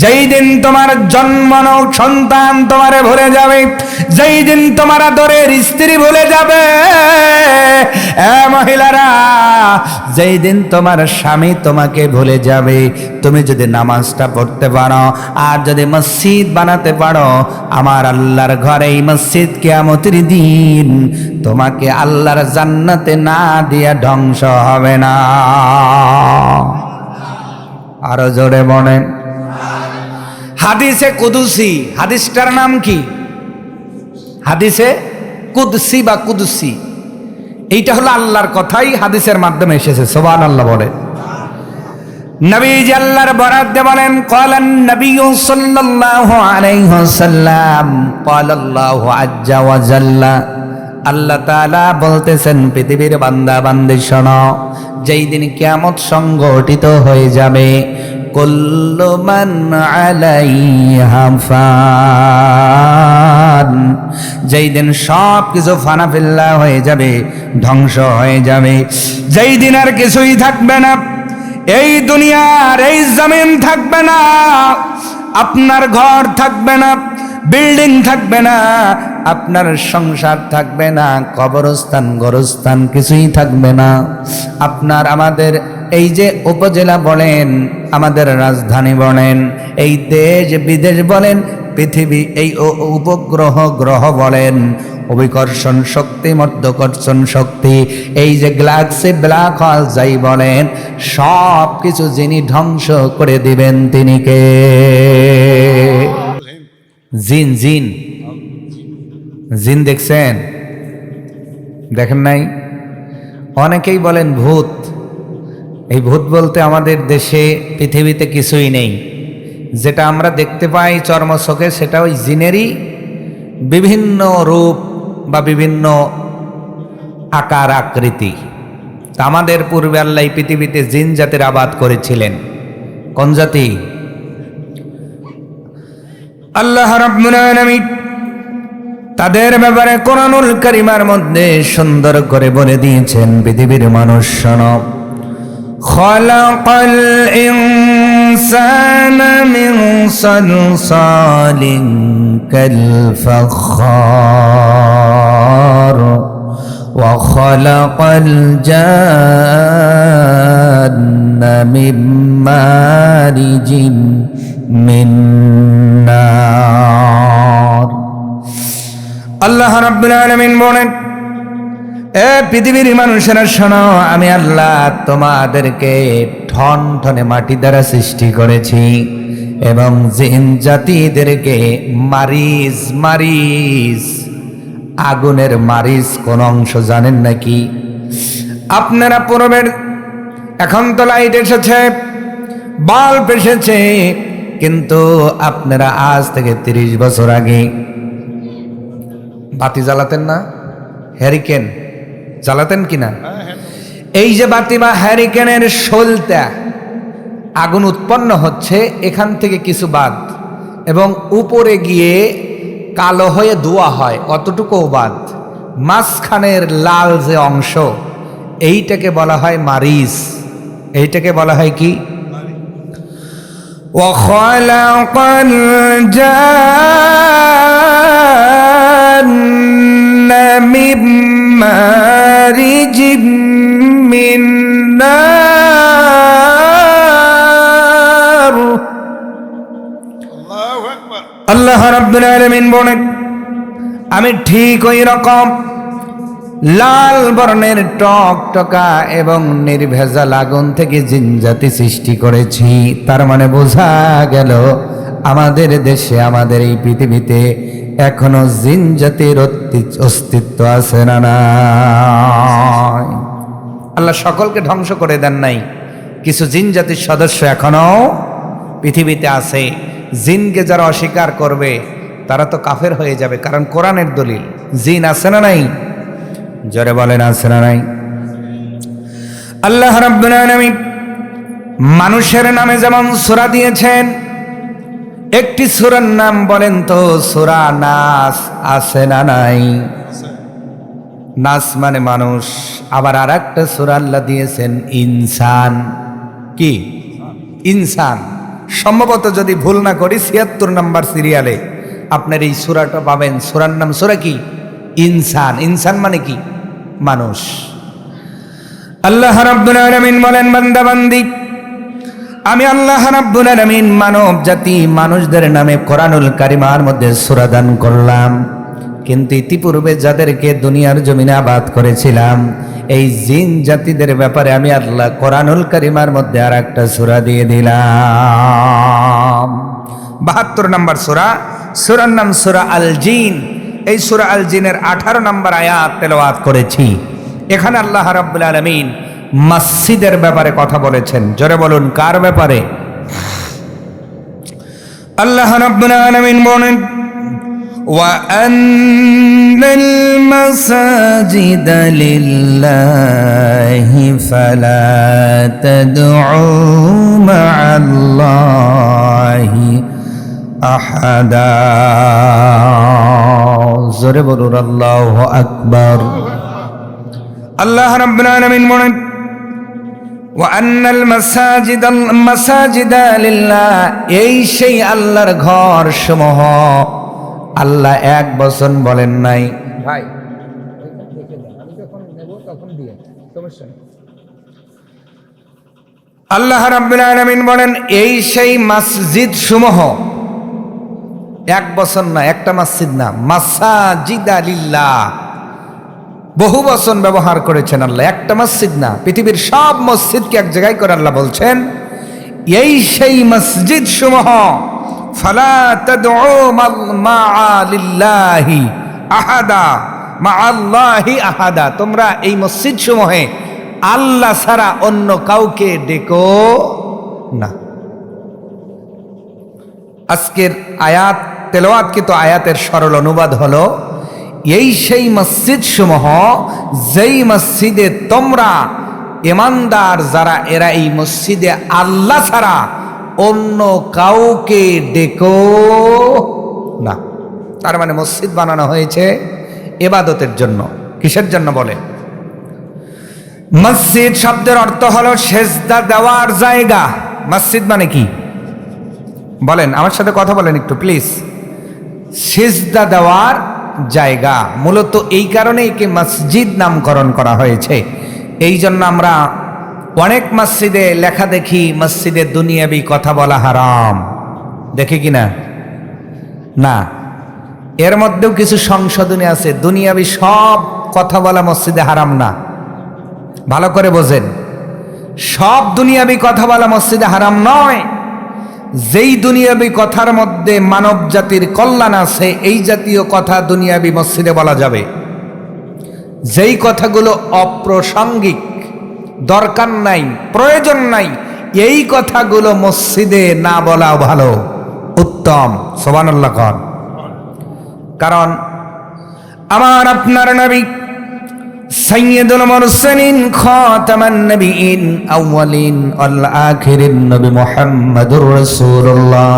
যেই দিন তোমার জন্মানো সন্তান তোমারে ভুলে যাবে, যেই দিন তোমার আদরের স্ত্রী ভুলে যাবে, মহিলারা, যেই দিন তোমার স্বামী তোমাকে ভুলে যাবে, তুমি যদি নামাজটা পড়তে পারো আর যদি মসজিদ বানাতে পারো, আমার আল্লাহর ঘরে এই মসজিদ কিয়ামতের দিন তোমাকে আল্লাহর জান্নাতে না দিয়া ধ্বংস হবে না। আরো জোরে বলেন। হাদিসে কুদসি, হাদিসটার নাম কি? হাদিসে কুদসি বা কুদসি, এইটা হলো আল্লাহর কথাই হাদিসের মাধ্যমে এসেছে। সুবহানাল্লাহ বলেন। নবীজি আল্লাহর বরাত দিয়ে বলেন, ক্বালান নবী সাল্লাল্লাহু আলাইহি ওয়াসাল্লাম, ক্বালাল্লাহু আজ্জা ওয়া জাল্লা, আল্লাহ তাআলা বলতেছেন, পৃথিবীর বান্দা বান্দি শোনো, যেই দিন কিয়ামত সংঘটিত হয়ে যাবে, কুল্লু মান আলাইহা ফান, যেই দিন সব কিছু ফানা ফিল্লা হয়ে যাবে, ধ্বংস হয়ে যাবে, যেই দিন আর কিছুই থাকবে না, এই দুনিয়ার এই জমিন থাকবে না, আপনার ঘর থাকবে না, বিল্ডিং থাকবে না, আপনার সংসার থাকবে না, কবরস্থান গোরস্থান কিছুই থাকবে না। আপনার আমাদের এই যে উপজেলা বলেন, আমাদের রাজধানী বলেন, এই দেশ বিদেশ বলেন, পৃথিবী, এই উপগ্রহ গ্রহ বলেন, অভিকর্ষণ শক্তি মধ্যাকর্ষণ শক্তি, এই যে গ্যালাক্সি ব্ল্যাক হোল যাই বলেন, সব কিছু যিনি ধ্বংস করে দিবেন তিনি কে? জিন। জিন জিন দেখছেন? দেখেন নাই? অনেকেই বলেন ভূত। এই ভূত বলতে আমাদের দেশে পৃথিবীতে কিছুই নেই, যেটা আমরা দেখতে পাই চর্মচোখে, সেটা ওই জিনেরই বিভিন্ন রূপ বা বিভিন্ন আকার আকৃতি। আমাদের পূর্বে আল্লাহ পৃথিবীতে জিন জাতির আবাদ করেছিলেন। কোন জাতি? আল্লাহ রাব্বুল আলামিন তাদের ব্যাপারে কোরআনুল কারীমের মধ্যে সুন্দর করে বলে দিয়েছেন, পৃথিবীর মানুষ শোনো, খালাকাল ইনসানা মিন সালসালিন কাল ফাখার ওয়া খালাকাল জান্না মিন মারিজিন মিন নার। আল্লাহ রাব্বুল আলামিন বলেন, এ পৃথিবীর মানুষেরা শোনো, আমি আল্লাহ তোমাদেরকে ঠন ঠনে মাটি দ্বারা সৃষ্টি করেছি এবং জিন জাতিদেরকে মারিজ মারিজ, আগুনের মারিজ কোন অংশ জানেন নাকি? আপনারা পূর্বের, এখন তো লাইট এসেছে, বাল্ব এসেছে, কিন্তু আপনারা আজ থেকে 30 বছর আগে বাতি জ্বালাতেন না? হ্যারিকেন জ্বালাতেন কিনা? এই যে বাতি বা হ্যারিকেনের শোলটা আগুন উৎপন্ন হচ্ছে, এখান থেকে কিছু বাদ এবং উপরে গিয়ে কালো হয়ে ধোঁয়া হয়, অতটুকু বাদ। মাঝখানের লাল যে অংশ, এইটাকে বলা হয় মারিজ। এইটাকে বলা হয় কি? وخلق الجن من مارج من نار। আল্লাহ রাব্বুল আলামিন বলেন, আমি ঠিক ওই রকম লাল বর্ণের টকটকা এবং নির্ভেজাল আগুন থেকে জিন জাতি সৃষ্টি করেছি। তার মানে বোঝা গেল আমাদের দেশে, আমাদের এই পৃথিবীতে এখনো জিন জাতির অস্তিত্ব আছে না নাই? আল্লাহ সকলকে ধ্বংস করে দেন নাই, কিছু জিন জাতির সদস্য এখনো পৃথিবীতে আছে। জিনকে যারা অস্বীকার করবে তারা তো কাফের হয়ে যাবে, কারণ কোরআনের দলিল। জিন আছে না নাই? জোরে বলেন, আছে না নাই? আল্লাহ রাব্বুল আলামিন মানুষের নামে যেমন সূরা দিয়েছেন, একটি সূরার নাম বলেন তো, সূরা নাস, আছে না নাই? নাস মানে মানুষ। আবার আর একটা সূরা আল্লাহ দিয়েছেন ইনসান। কি? ইনসান। সম্ভবত যদি ভুল না করি ৭৬ নম্বর সিরিয়ালে আপনার এই সূরাটা পাবেন। সূরার নাম সূরা কি? ইনসান। ইনসান মানে কি? মানুষ। আল্লাহ রাব্বুল আলামিন বলেন, বান্দা বান্দি, আমি আল্লাহ রাব্বুল আলামিন মানব জাতি মানুষদের নামে কোরআনুল কারিমার মধ্যে সূরা দান করলাম, কিন্তু ইতিপূর্বে যাদেরকে দুনিয়ার জমিনে আবাদ করেছিলাম এই জিন জাতিদের ব্যাপারে আমি আল্লাহ কোরআনুল কারিমার মধ্যে আর একটা সূরা দিয়ে দিলাম। ৭২ নম্বর সূরা, সূরার নাম সূরা আল জিন। এই সূরা আল জিনের 18 নম্বর আয়াত তেলাওয়াত করেছি। এখানে আল্লাহ রাব্বুল আলামিন মসজিদের ব্যাপারে কথা বলেছেন। জোরে বলুন, কার ব্যাপারে? আল্লাহ রাব্বুল আলামিন বলেন, وَأَنَّ الْمَسَاجِدَ لِلَّهِ فَلَا تَدْعُوا مَعَ اللَّهِ أَحَدًا। জোরে বলুন আল্লাহু আকবার। আল্লাহ রাব্বুল আলামিন বলেন, وَأَنَّ الْمَسَاجِدَ لِلَّهِ, এই সেই আল্লাহর ঘর সমূহ। আল্লাহ এক বচন বলেন নাই। ভাই আমি যখন নেব তখন দিয়ে সমস্যা নেই। আল্লাহ রাব্বুল আলামিন বলেন এই সেই মসজিদ সমূহ, এক বচন না, একটা মসজিদ না, মাসাজিদা লিল্লাহ, বহু বচন ব্যবহার করেছেন আল্লাহ, একটা মসজিদ না। পৃথিবীর সব মসজিদকে এক জায়গায় করে আল্লাহ বলছেন এই সেই মসজিদ সমূহ। ফালা তাদউ মা'a লিল্লাহি আহাদা, মা'আল্লাহি আহাদা, তোমরা এই মসজিদ সমূহে আল্লাহ ছাড়া অন্য কাউকে ডেকো না। আজকের আয়াত তেলাওয়াতকৃত আয়াতের সরল অনুবাদ হলো এই সেই মসজিদ সমূহ যেই মসজিদে তোমরা ঈমানদার যারা এরা এই মসজিদে আল্লাহ ছাড়া অন্য কাউকে ডেকো না। তার মানে মসজিদ বানানো হয়েছে ইবাদতের জন্য। কিসের জন্য বলে? মসজিদ শব্দের অর্থ হলো সেজদা দেওয়ার জায়গা। মসজিদ মানে কি বলেন? আমার সাথে কথা বলেন একটু প্লিজ। সেজদা দেওয়ার জায়গা। মূলত এই কারণেই কি মসজিদ নামকরণ করা হয়েছে। এই জন্য আমরা অনেক মসজিদে লেখা দেখি মসজিদে দুনিয়াবি কথা বলা হারাম। দেখি কিনা? না, এর মধ্যেও কিছু সংশোধনী আছে। দুনিয়াবি সব কথা বলা মসজিদে হারাম না, ভালো করে বোঝেন। সব দুনিয়াবি কথা বলা মসজিদে হারাম নয়। যেই দুনিয়াবি কথার মধ্যে মানব জাতির কল্যাণ আছে এই জাতীয় কথা দুনিয়াবি মসজিদে বলা যাবে। যেই কথাগুলো অপ্রাসঙ্গিক, দরকার নাই, প্রয়োজন নাই, এই কথাগুলো মসজিদে না বলা ভালো, উত্তম। সুবহানাল্লাহ কন। কারণ আমার আপনার নবী সাইয়্যিদুল মুরসালিন খাতামান নবিয়্যিন আউয়ালিন ওয়াল আখিরিন নবী মুহাম্মদুর রাসূলুল্লাহ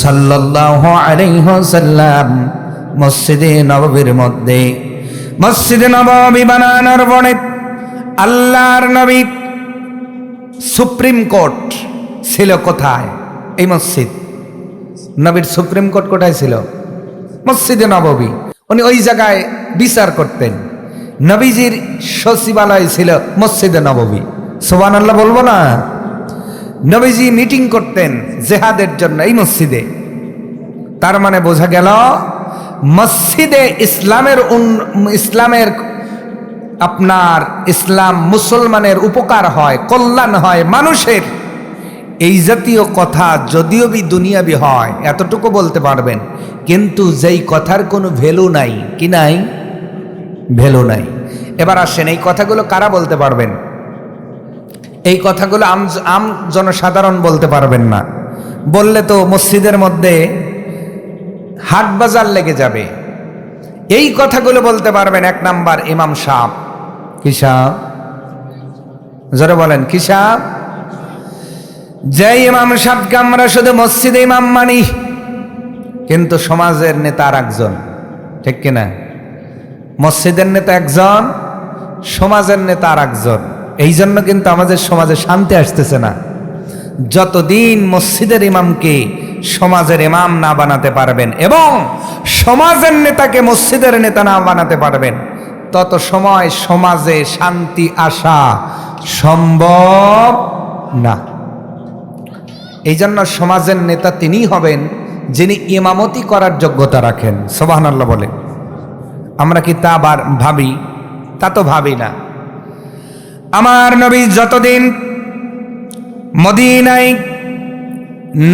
সাল্লাল্লাহু আলাইহি ওয়াসাল্লাম মসজিদে নববীর মধ্যে, মসজিদে নববী বানানোর পরে আল্লাহর নবী সুপ্রিম কোর্ট ছিল কোথায়? এই মসজিদ। নবীর সুপ্রিম কোর্ট কোথায় ছিল? মসজিদে নববী। উনি ওই জায়গায় বিচার করতেন। নবীজির সচিবালয় ছিল মসজিদে নববী। সুবহানাল্লাহ বলবো না? নবীজি মিটিং করতেন জেহাদের জন্য এই মসজিদে। তার মানে বোঝা গেল মসজিদে ইসলামের আপনার ইসলাম মুসলমানের উপকার হয়, কল্যাণ হয় মানুষের। এই জাতীয় কথা যদিও বি দুনিয়াবি হয় এতটুকু বলতে পারবেন, কিন্তু যেই কথার কোনো ভ্যালু নাই, কি নাই? ভ্যালু নাই। এবার আসেন এই কথাগুলো কারা বলতে পারবেন? এই কথাগুলো আম জনসাধারণ বলতে পারবেন না। বললে তো মসজিদের মধ্যে হাট বাজার লেগে যাবে। এই কথাগুলো বলতে পারবেন এক নাম্বার ইমাম সাহেব। কি সাহেব? জোরে বলেন, কি সাহেব? যে ইমাম সাহেবকে আমরা শুধু মসজিদে ইমাম মানি, কিন্তু সমাজের নেতা আর একজন, ঠিক কিনা? মসজিদের নেতা একজন, সমাজের নেতা আর একজন। এই জন্য কিন্তু আমাদের সমাজে শান্তি আসতেছে না। যতদিন মসজিদের ইমামকে সমাজের ইমাম না বানাতে পারবেন এবং সমাজের নেতাকে মসজিদের নেতা না বানাতে পারবেন, তত সময় সমাজে শান্তি আসা সম্ভব না। এই জন্য সমাজের নেতা তিনিই হবেন যিনি ইমামতি করার যোগ্যতা রাখেন। সুবহানাল্লাহ বলেন। আমরা কি তা ভাবি? তা তো ভাবি না। আমার নবী যতদিন মদিনায়,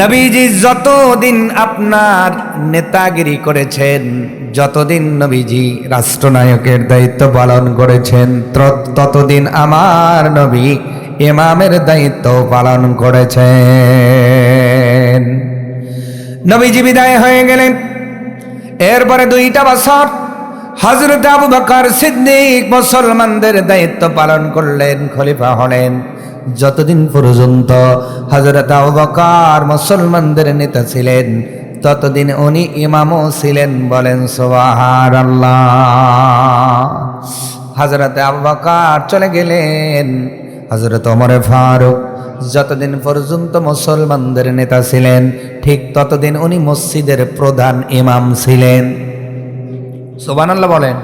নবীজি যতদিন আপনার নেতাগিরি করেছেন, যতদিন নবীজি রাষ্ট্রনায়কের দায়িত্ব পালন করেছেন, ততদিন আমার নবী ইমামের দায়িত্ব পালন করেছেন। নবীজি বিদায় হয়ে গেলেন। এরপরে 2টা বছর হযরত আবু বকর সিদ্দিক মুসলমানদের দায়িত্ব পালন করলেন, খলিফা হলেন। যতদিন পর্যন্ত হযরত আবু বকর মুসলমানদের নেতা ছিলেন, ততদিন উনি ইমামও ছিলেন। বলেন সুবহানাল্লাহ। হযরত আবু বকর চলে গেলেন, হযরত ওমর ফারুক যতদিন পর্যন্ত মুসলমানদের নেতা ছিলেন, ঠিক ততদিন উনি মসজিদের প্রধান ইমাম ছিলেন। সুবহানাল্লাহ বলেন।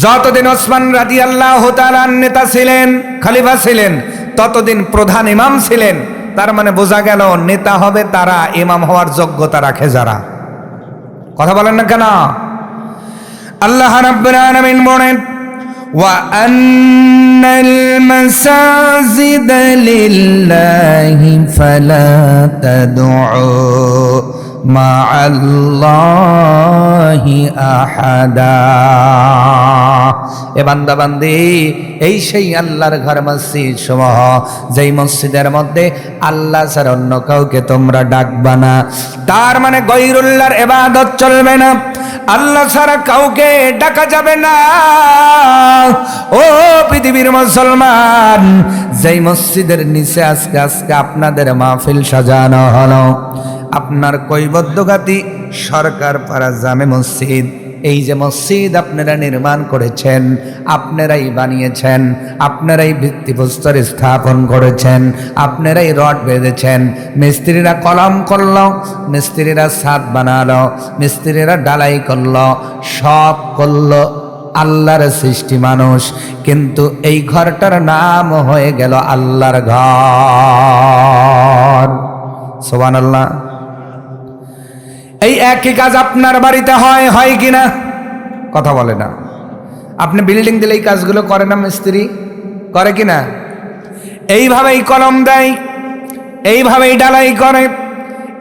যতদিন ওসমান রাদিয়াল্লাহু তাআলার নেতা ছিলেন, খলিফা ছিলেন, ততদিন প্রধান ইমাম ছিলেন। তার মানে বোঝা গেল নেতা হবে তারা, ইমাম হওয়ার যোগ্যতা রাখে যারা। কথা বলেন না কেন? আল্লাহ রাব্বুল আলামিন বলেন, ওয়া আন্নাল মাসাজিদা লিল্লাহি ফালা তাদউ মা'আল্লাহি আহাদা। এ বান্দা বান্দি, এই সেই আল্লাহর ঘর মসজিদ সমূহ, যেই মসজিদের মধ্যে আল্লাহ ছাড়া অন্য কাউকে তোমরা ডাকবা না। তার মানে গয়রুল্লাহর ইবাদত চলবে না, আল্লাহ ছাড়া কাউকে ডাকা যাবে না। ও পৃথিবীর মুসলমান, যেই মসজিদের নিচে আজকে আপনাদের মাহফিল সাজানো হলো, আপনার কৈবদ্যঘাতী সরকার পাড়া জামে মসজিদ, এই যে মসজিদ আপনারা নির্মাণ করেছেন, আপনারাই বানিয়েছেন, আপনারাই ভিত্তিপ্রস্তর স্থাপন করেছেন, আপনারাই রড বেঁধেছেন, মিস্ত্রিরা কলম করলো, মিস্ত্রিরা ছাদ বানালো, মিস্ত্রিরা ডালাই করলো, সব করলো আল্লাহর সৃষ্টি মানুষ। কিন্তু এই ঘরটার নাম হয়ে গেল আল্লাহর ঘর। সুবহানাল্লাহ। এই একই কাজ আপনার বাড়িতে হয় কিনা? কথা বলে না। আপনি বিল্ডিং দিলে এই কাজগুলো করে না? মিস্ত্রি করে কিনা? এইভাবেই কলম দেয়, এইভাবেই ডালাই করে,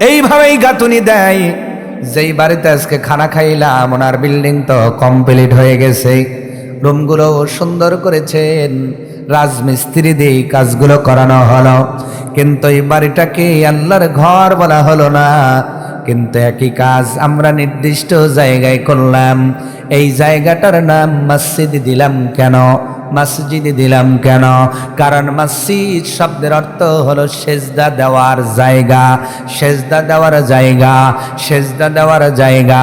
এইভাবেই গাঁথুনি দেয়। যেই বাড়িতে আজকে খানা খাইলাম, ওনার বিল্ডিং তো কমপ্লিট হয়ে গেছে, রুমগুলো সুন্দর করেছেন, রাজমিস্ত্রি দিয়ে কাজগুলো করানো হলো, কিন্তু এই বাড়িটাকে আল্লাহর ঘর বলা হলো না। কিন্তু একই কাজ আমরা নির্দিষ্ট জায়গায় করলাম। এই জায়গাটার নাম মসজিদ দিলাম কেন? মসজিদ দিলাম কেন? কারণ মসজিদ শব্দের অর্থ হলো সেজদা দেওয়ার জায়গা, সেজদা দেওয়ার জায়গা, সেজদা দেওয়ার জায়গা।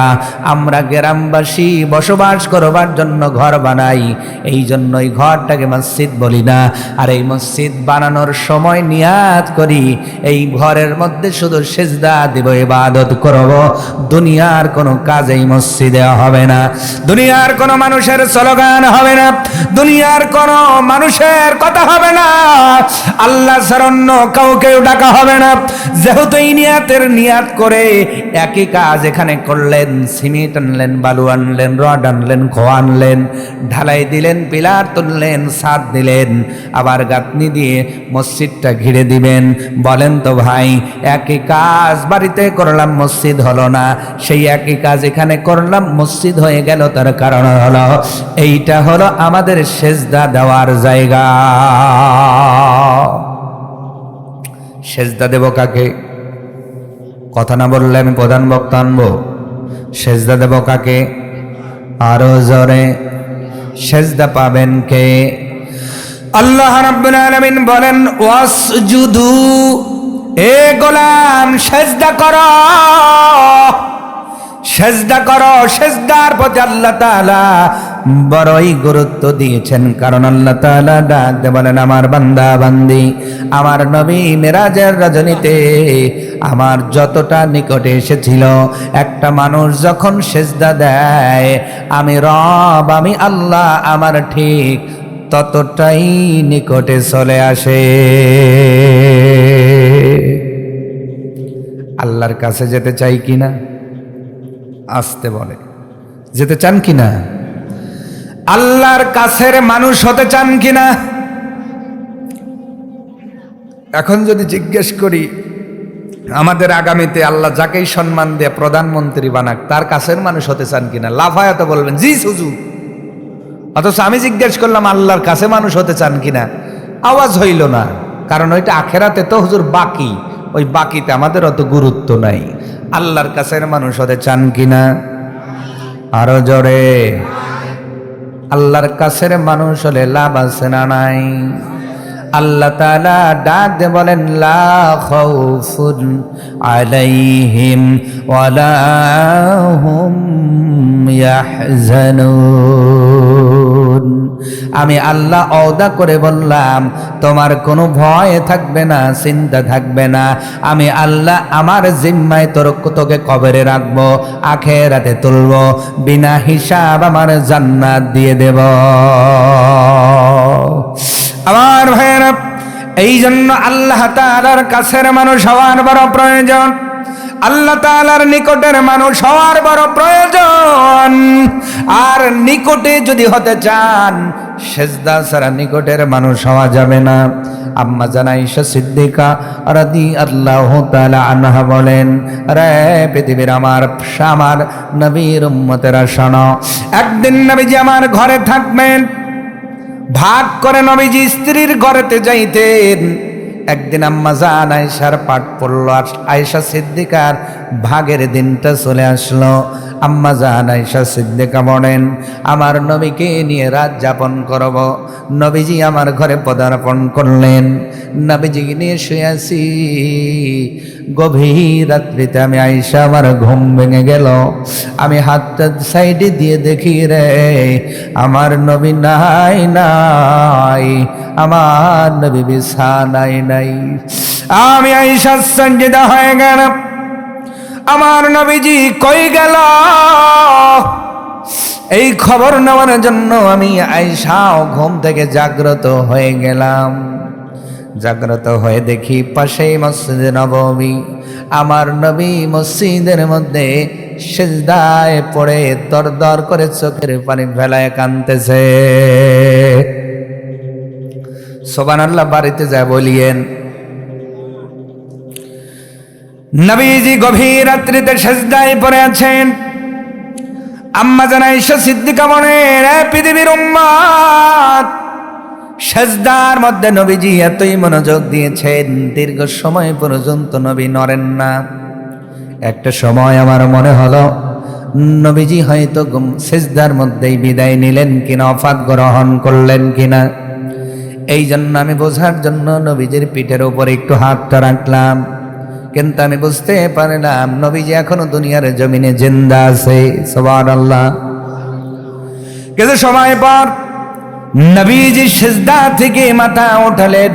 আমরা গ্রামবাসী বসবাস করবার জন্য ঘর বানাই, এই জন্যই ঘরটাকে মসজিদ বলি না। আর এই মসজিদ বানানোর সময় নিয়াত করি, এই ঘরের মধ্যে শুধু সেজদা দিব, ইবাদত করব, দুনিয়ার কোনো কাজ এই মসজিদে হবে না, দুনিয়ার কোনো মানুষের স্লোগান হবে না, দুনিয়ার কোনো মানুষের কথা হবে না, আল্লাহ ছাড়া অন্য কাউকেও ডাকা হবে না। যেহেতু এই নিয়াত করে একই কাজ এখানে করলেন, সিমেন্ট আনলেন, বালু আনলেন, রড আনলেন, খোয়া আনলেন, ঢালাই দিলেন, পিলার তুললেন, ছাদ দিলেন, আবার গাঁথনি দিয়ে মসজিদটা ঘিরে দিবেন। বলেন তো ভাই, একই কাজ বাড়িতে করলাম, মসজিদ হলো না, সেই একই কাজ এখানে করলাম, মসজিদ হয়ে গেল। তার কারণ হলো এইটা হলো আমাদের সেজদা দেওয়ার জায়গা। সেজদা দেব কাকে? কথা না বললে আমি প্রধান বক্তা আনবো। সেজদা দেব কাকে? আরো জোরে। সেজদা পাবেন কে? আল্লাহ রাব্বুল আলামিন বলেন, ওয়াসজুদু, এ গোলাম সেজদা করো, সেজদা করো। সেজদার প্রতি আল্লাহ তাআলা বড়ই গুরুত্ব দিয়েছেন। কারণ আল্লাহ তাআলা ডাক দিয়ে বলেন, আমার বান্দা বান্দি আমার নবী মেরাজের রজনীতে আমার যতটা নিকটে এসেছিল, একটা মানুষ যখন সেজদা দেয় আমি রব, আমি আল্লাহ আমার ঠিক ততটাই নিকটে চলে আসে। আল্লাহর কাছে যেতে চাই কিনা? আসতে বলে, যেতে চান কিনা? আল্লাহর কাছের মানুষ হতে চান কিনা? এখন যদি জিজ্ঞেস করি, আমাদের আগামীতে আল্লাহ যাকেই সম্মান দিয়ে প্রধানমন্ত্রী বানাক, তার কাছের মানুষ হতে চান কিনা? লাফায়াতে বলবেন জি হুজুর। অথচ আমি জিজ্ঞেস করলাম আল্লাহর কাছে মানুষ হতে চান কিনা, আওয়াজ হইল না। কারণ ওইটা আখেরাতে তো হুজুর বাকি, ওই বাকিতে আমাদের অত গুরুত্ব নাই। আল্লাহর কাছের মানুষ হতে চান কিনা? আরো জোরে। আল্লাহর কাছের মানুষ হলে লাভ আছে না নাই? আল্লাহ তাআলা ডাক দিয়ে বলেন, লা খাউফুন আলাইহিম ওয়ালা হুম ইয়াহজানুন। আমি আল্লাহ ওয়াদা করে বললাম, তোমার কোনো ভয় থাকবে না, চিন্তা থাকবে না। আমি আল্লাহ আমার জিম্মায় তোকে কবরে রাখবো, আখিরাতে তুলবো, বিনা হিসাব আমার জান্নাত দিয়ে দেব। আমার ভাইয়েরা, এই জন্য আল্লাহ তাআলার কাছের মানুষ হওয়ার বড় প্রয়োজন, আল্লাহ তাআলার নিকটের মানুষ হওয়ার বড় প্রয়োজন। আর নিকটে যদি হতে চান, সেজদা ছাড়া নিকটের মানুষ হওয়া যাবে না। আম্মা জান আয়েশা সিদ্দিকা রাদিয়াল্লাহু তাআলা আনহা বলেন, রে পৃথিবীর আমার নবীর উম্মতেরা শোনো, একদিন নবীজি আমার ঘরে থাকবেন। ভাগ করে নবীজি স্ত্রীর ঘরেতে যাইতেন। একদিন আম্মা জান আয়েশার পাট পড়ল, আর আয়েশা সিদ্দিকার ভাগের দিনটা চলে আসলো। আম্মা জান আয়েশা সিদ্দিকা বলেন, আমার নবীকে নিয়ে রাত যাপন করব। নবীজি আমার ঘরে পদার্পণ করলেন, নবীজি নিয়ে শুয়ে আছি। গভীর রাত্রিতে আমি আয়েশা, আমার ঘুম ভেঙে গেল। আমি হাতটা সাইডে দিয়ে দেখি রে, আমার নবী নাই নাই, আমার নবী বিছানায় নাই। আমি আয়েশা সঞ্জিদা হয়ে গেলাম, আমার নবীজি কই গেল? এই খবর নেওয়ার জন্য আমি আয়েশাও ঘুম থেকে জাগ্রত হয়ে গেলাম। জাগ্রত হয়ে দেখি পাশেই মসজিদে নববী, আমার নবী মসজিদের মধ্যে সিজদায় পড়ে দরদর করে চোখের পানি ফেলায় কাঁদতেছে। সুবহানাল্লাহ, বাড়িতে যায় বলিয়েন। নবীজি গভীর রাত্রিতে সিজদায় পড়ে আছেন। আম্মা জান আয়েশা সিদ্দিকা বলেন, পৃথিবীর উম্মত, সিজদার মধ্যে নবীজি এতই মনোযোগ দিয়েছেন, দীর্ঘ সময় পর্যন্ত নবী নড়েন না। একটা সময় আমার মনে হলো নবীজি হয়তো সিজদার মধ্যেই বিদায় নিলেন কিনা, ওফাত গ্রহণ করলেন কিনা। এই জন্য আমি বোঝার জন্য নবীজির পিঠের উপর একটু হাতটা রাখলাম, কিন্তু আমি বুঝতে পারলাম নবীজি এখনো দুনিয়ার জমিনে জিন্দা আছে। সুবহানাল্লাহ। কিছু সময় পর নবীজি সিজদা থেকে মাথা উঠালেন,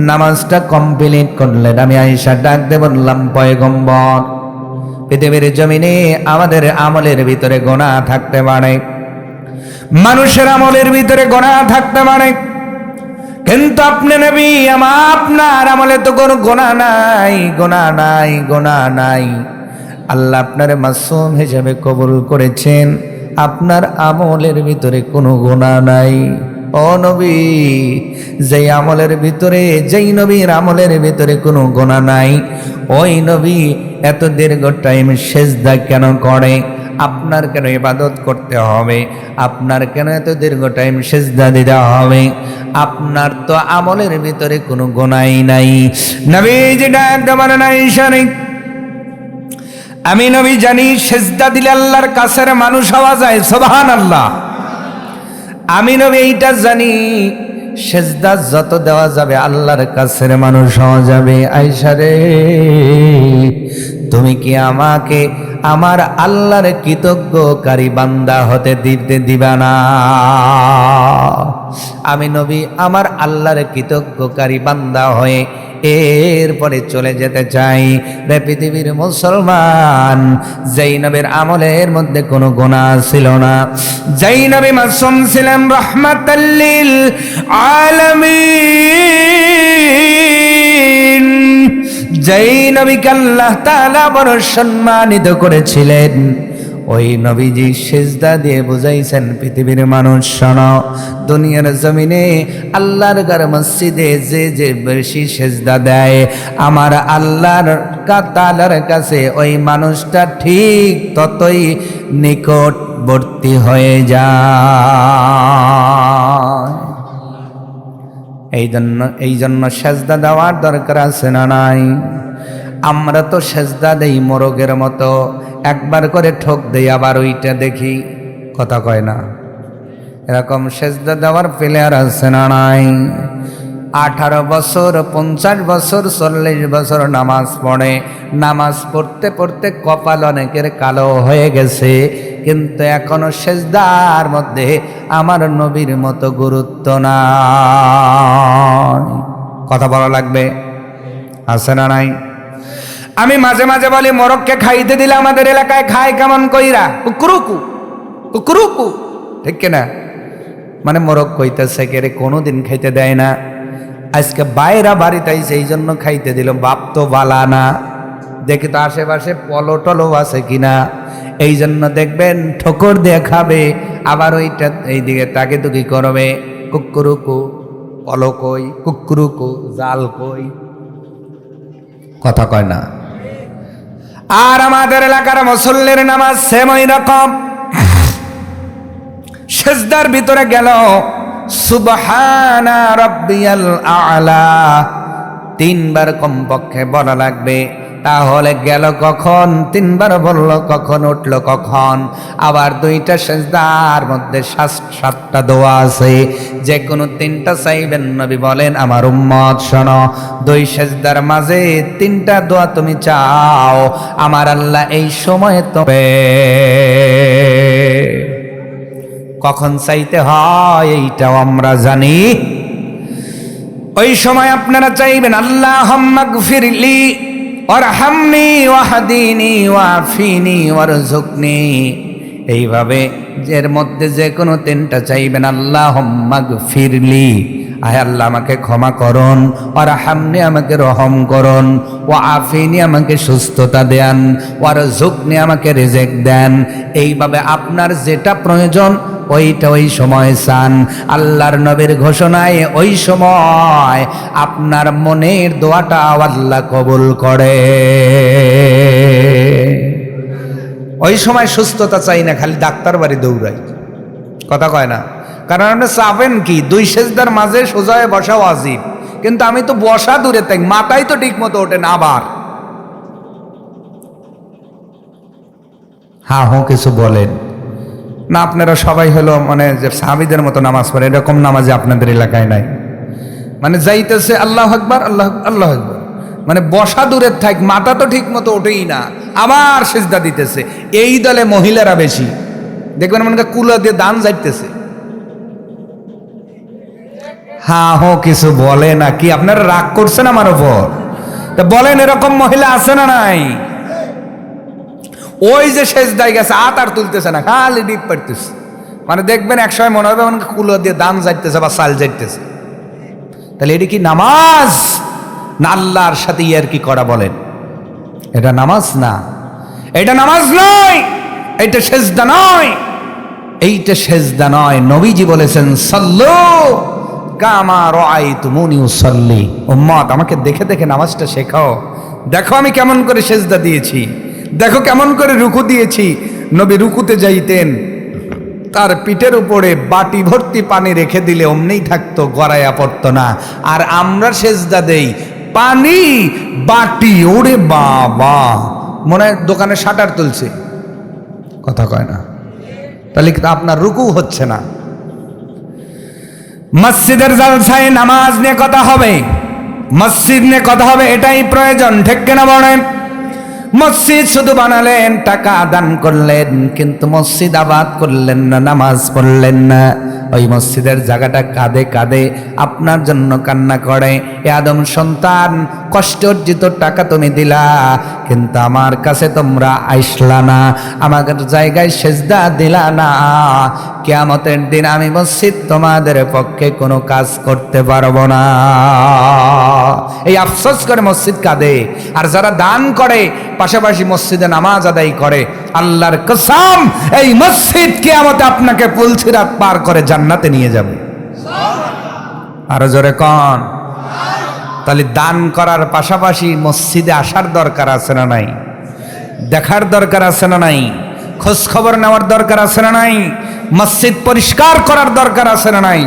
নামাজটা কমপ্লিট করলেন। আমি আয়েশা ডাক দিয়ে বললাম, পয়গম্বর, পৃথিবীর জমিনে আমাদের আমলের ভিতরে গুনাহ থাকতে পারে, মানুষের আমলের ভিতরে গুনাহ থাকতে পারে, কিন্তু আপনি নবী, আপনার আমলে তো কোনো গুনাহ নাই, গুনাহ নাই, গুনাহ নাই। আল্লাহ আপনার মাসুম হিসেবে কবুল করেছেন, আপনার আমলের ভিতরে কোনো গুনাহ নাই। ও নবী, যেই আমলের ভিতরে, যেই নবীর আমলের ভিতরে কোনো গুনাহ নাই, ওই নবী এত দীর্ঘ টাইম সিজদা কেন করে? আপনার কেন ইবাদত করতে হবে? আপনার কেন এত দীর্ঘ টাইম সিজদা দিতে হবে? আপনার তো আমলের ভিতরে কোনো গুনাহই নাই। নবীজি ডাক দিয়ে বলেন, আয়েশা রে, আমি নবী জানি সিজদা দিলে আল্লাহর কাছের মানুষ হওয়া যায়। সুবহানাল্লাহ। আমি নবী এইটা জানি, সিজদা যত দেওয়া যাবে আল্লাহর কাছের মানুষ হওয়া যাবে। আয়েশা রে, তুমি কি আমাকে আমার আল্লাহর কৃতজ্ঞকারী বান্দা হতে দিবা না। আমি নবী আমার আল্লাহর কৃতজ্ঞকারী বান্দা হয়ে এরপরে চলে যেতে চাই। রে পৃথিবীর মুসলমান, যেই নবীর আমলের মধ্যে কোনো গুনাহ ছিল না, যেই নবী মাসুম ছিলেন রাহমাতাল লিল আলামিন, যেই নবীকে আল্লাহ তাআলা বড় সম্মানিত করেছিলেন, ওই নবীজি সিজদা দিয়ে বুঝাইছেন পৃথিবীর মানুষ শোনো, দুনিয়ার জমিনে আল্লাহর ঘর মসজিদে যে যে বেশি সিজদা দেয় আমার আল্লাহর তাআলার কাছে ওই মানুষটা ঠিক ততই নিকটবর্তী হয়ে যায়। এই জন্য সিজদা দেওয়ার দরকার আছে না নাই? আমরা তো সিজদা দেই মোরগের মতো, একবার করে ঠোক দেই আবার ওইটা দেখি, কথা কয় না। এরকম সিজদা দেওয়ার প্লেয়ার আছে না নাই? 18 বছর 50 বছর 40 বছর নামাজ পড়ে, নামাজ পড়তে পড়তে কপাল অনেকের কালো হয়ে গেছে, কিন্তু এখনো সিজদার মধ্যে আমার নবীর মতো গুরুত্ব নাই। কথা বলা লাগবে, আছে না নাই? আমি মাঝে মাঝে বলি মোরগকে খাইতে দিলে আমাদের এলাকায় খায় কেমন কইরা, কুকুরুকু কুকুরুকু, ঠিক কিনা? মানে মোরগ কইতেছে কে কোনোদিন খাইতে দেয় না, আজকে বাইরা বাড়িতে আইছে এই জন্য খাইতে দিল। বাপ তো বালা না, দেখি তো আশেপাশে পলো টলো আছে কিনা, এই জন্য দেখবেন ঠোকর দিয়ে খাবে, আবার ওইটা এইদিকে তাকে তো কি করবে, কুকুরুকু পলো কই, কুকুরুকু জাল কই, কথা কয় না। আর আমাদের এলাকার মুসল্লির নামাজ সেম ওই রকম, সিজদার ভিতরে গেল সুবহানা রাব্বিয়াল আ'লা 3 বার কমপক্ষে বলা লাগবে, তাহলে গেল কখন? 3 বার বলল কখন, উঠল কখন? আবার 2টা সিজদার মধ্যে 7টা দোয়া আছে, যে কোনো 3টা চাইবেন। নবী বলেন আমার উম্মত শোনো, 2 সিজদার মাঝে 3টা দোয়া তুমি চাও, আমার আল্লাহ এই সময়ে তবে কখন চাইতে হয় এইটাও আমরা জানি। ওই সময় আপনারা চাইবেন আল্লাহুম্মা গফিরলি ওয়ারহামনি ওয়াহদিনি ওয়াফিনি ওয়ারযুকনি, এইভাবে এর মধ্যে যে কোনো 3টা চাইবেন। আল্লাহুম্মা গফিরলি, আয় আল্লাহ আমাকে ক্ষমা করুন, ওয়ারহামনি আমাকে রহম করুন, ওয়াফিনি আমাকে সুস্থতা দেন, ওয়ারযুকনি আমাকে রিজিক দেন। এইভাবে আপনার যেটা প্রয়োজন ওইটা ওই সময় চান। আল্লাহর নবীর ঘোষণায় ওই সময় আপনার মনের দোয়াটা আল্লাহ কবুল করে। ওই সময় সুস্থতা চাই না, খালি ডাক্তার বাড়ি দৌড়াই, কথা কয় না। কারণ আপনি চাবেন কি, 2 সিজদার মাঝে সোজা হয়ে বসা ওয়াজিব, কিন্তু আমি তো বসা দূরে থাকি, মাথায় তো ঠিক মতো ওঠে না। আবার হ্যাঁ কিছু বলেন না, আপনারা সবাই হলো মানে যে সাহাবীদের মতো নামাজ পড়ে, এরকম নামাজে আপনাদের এলাকায় নাই। মানে যাইতেছে আল্লাহু আকবার আল্লাহ আল্লাহু আকবার, মানে বসা দূরের থাক, মাথা তো ঠিক মতো ওঠেই না, আবার সিজদা দিতেছে। এই দলে মহিলারা বেশি, দেখবেন মনে হয় কুলা দিয়ে দান যাইতেছে। হ্যাঁ কিছু বলে না কি, আপনারা রাগ করছেন আমার উপর? তা বলেন এরকম মহিলা আছে না নাই? ওই যে সেজদায় গেছে হাত আর তুলতেছে না, খালি ডিপ পাড়তেছে। মানে দেখবেন একসময় মনে হবে মানে কুলো দিয়ে দান যাইতেছে বা চাল যাইতেছে। তাহলে এটি কি নামাজ না আল্লাহর সাথে ইয়ার কি করা? বলেন, এটা নামাজ না, এটা নামাজ নয়, এটা সেজদা নয়, এইটা সেজদা নয়। নবীজি বলেছেন সাল্লু কামা রাআইতুমুনি উসাল্লি, উম্মত আমাকে দেখে দেখে নামাজটা শেখাও। দেখো আমি কেমন করে সেজদা দিয়েছি, দেখো কেমন করে রুকু দিয়েছি। নবী রুকুতে যাইতেন, তার পিঠের উপরে বাটি ভর্তি পানি রেখে দিলে অমনেই থাকতো, গড়াইয়া পড়তো না। আর আমরা সেজদা দেই পানি বাটি, ওরে বাবা, মনে হয় দোকানে শাটার তুলছে, কথা কয় না। তাহলে আপনার রুকু হচ্ছে না। মসজিদের জালসায় নামাজ নিয়ে কথা হবে, মসজিদ নিয়ে কথা হবে, এটাই প্রয়োজন, ঠিক কিনা বলেন? মসজিদ শুধু বানালেন, টাকা দান করলেন, কিন্তু মসজিদ আবাদ করলেন না, নামাজ পড়লেন না। ওই মসজিদের জায়গাটা কাঁদে কাঁদে আপনার জন্য কান্না করে, এ আদম সন্তান, কষ্ট অর্জিত টাকা তুমি দিলা, কিন্তু আমার কাছে তোমরা আইসলা না, আমার জায়গায় সেজদা দিলা না। কিয়ামতের দিন আমি মসজিদ তোমাদের পক্ষে কোনো কাজ করতে পারবো না। এই আফসোস করে মসজিদ কাঁদে। আর যারা দান করে পাশাপাশি মসজিদে নামাজ আদায় করে, আল্লাহর কসম এই মসজিদ কিয়ামতে আপনাকে পুলসিরাত পার করে জান্নাতে নিয়ে যাবে। আরো জোরে কন। তাহলে দান করার পাশাপাশি মসজিদে আসার দরকার আছে না নাই? দেখার দরকার আছে না নাই? খোঁজ খবর নেওয়ার দরকার আছে না নাই? মসজিদ পরিষ্কার করার দরকার আছে না নাই?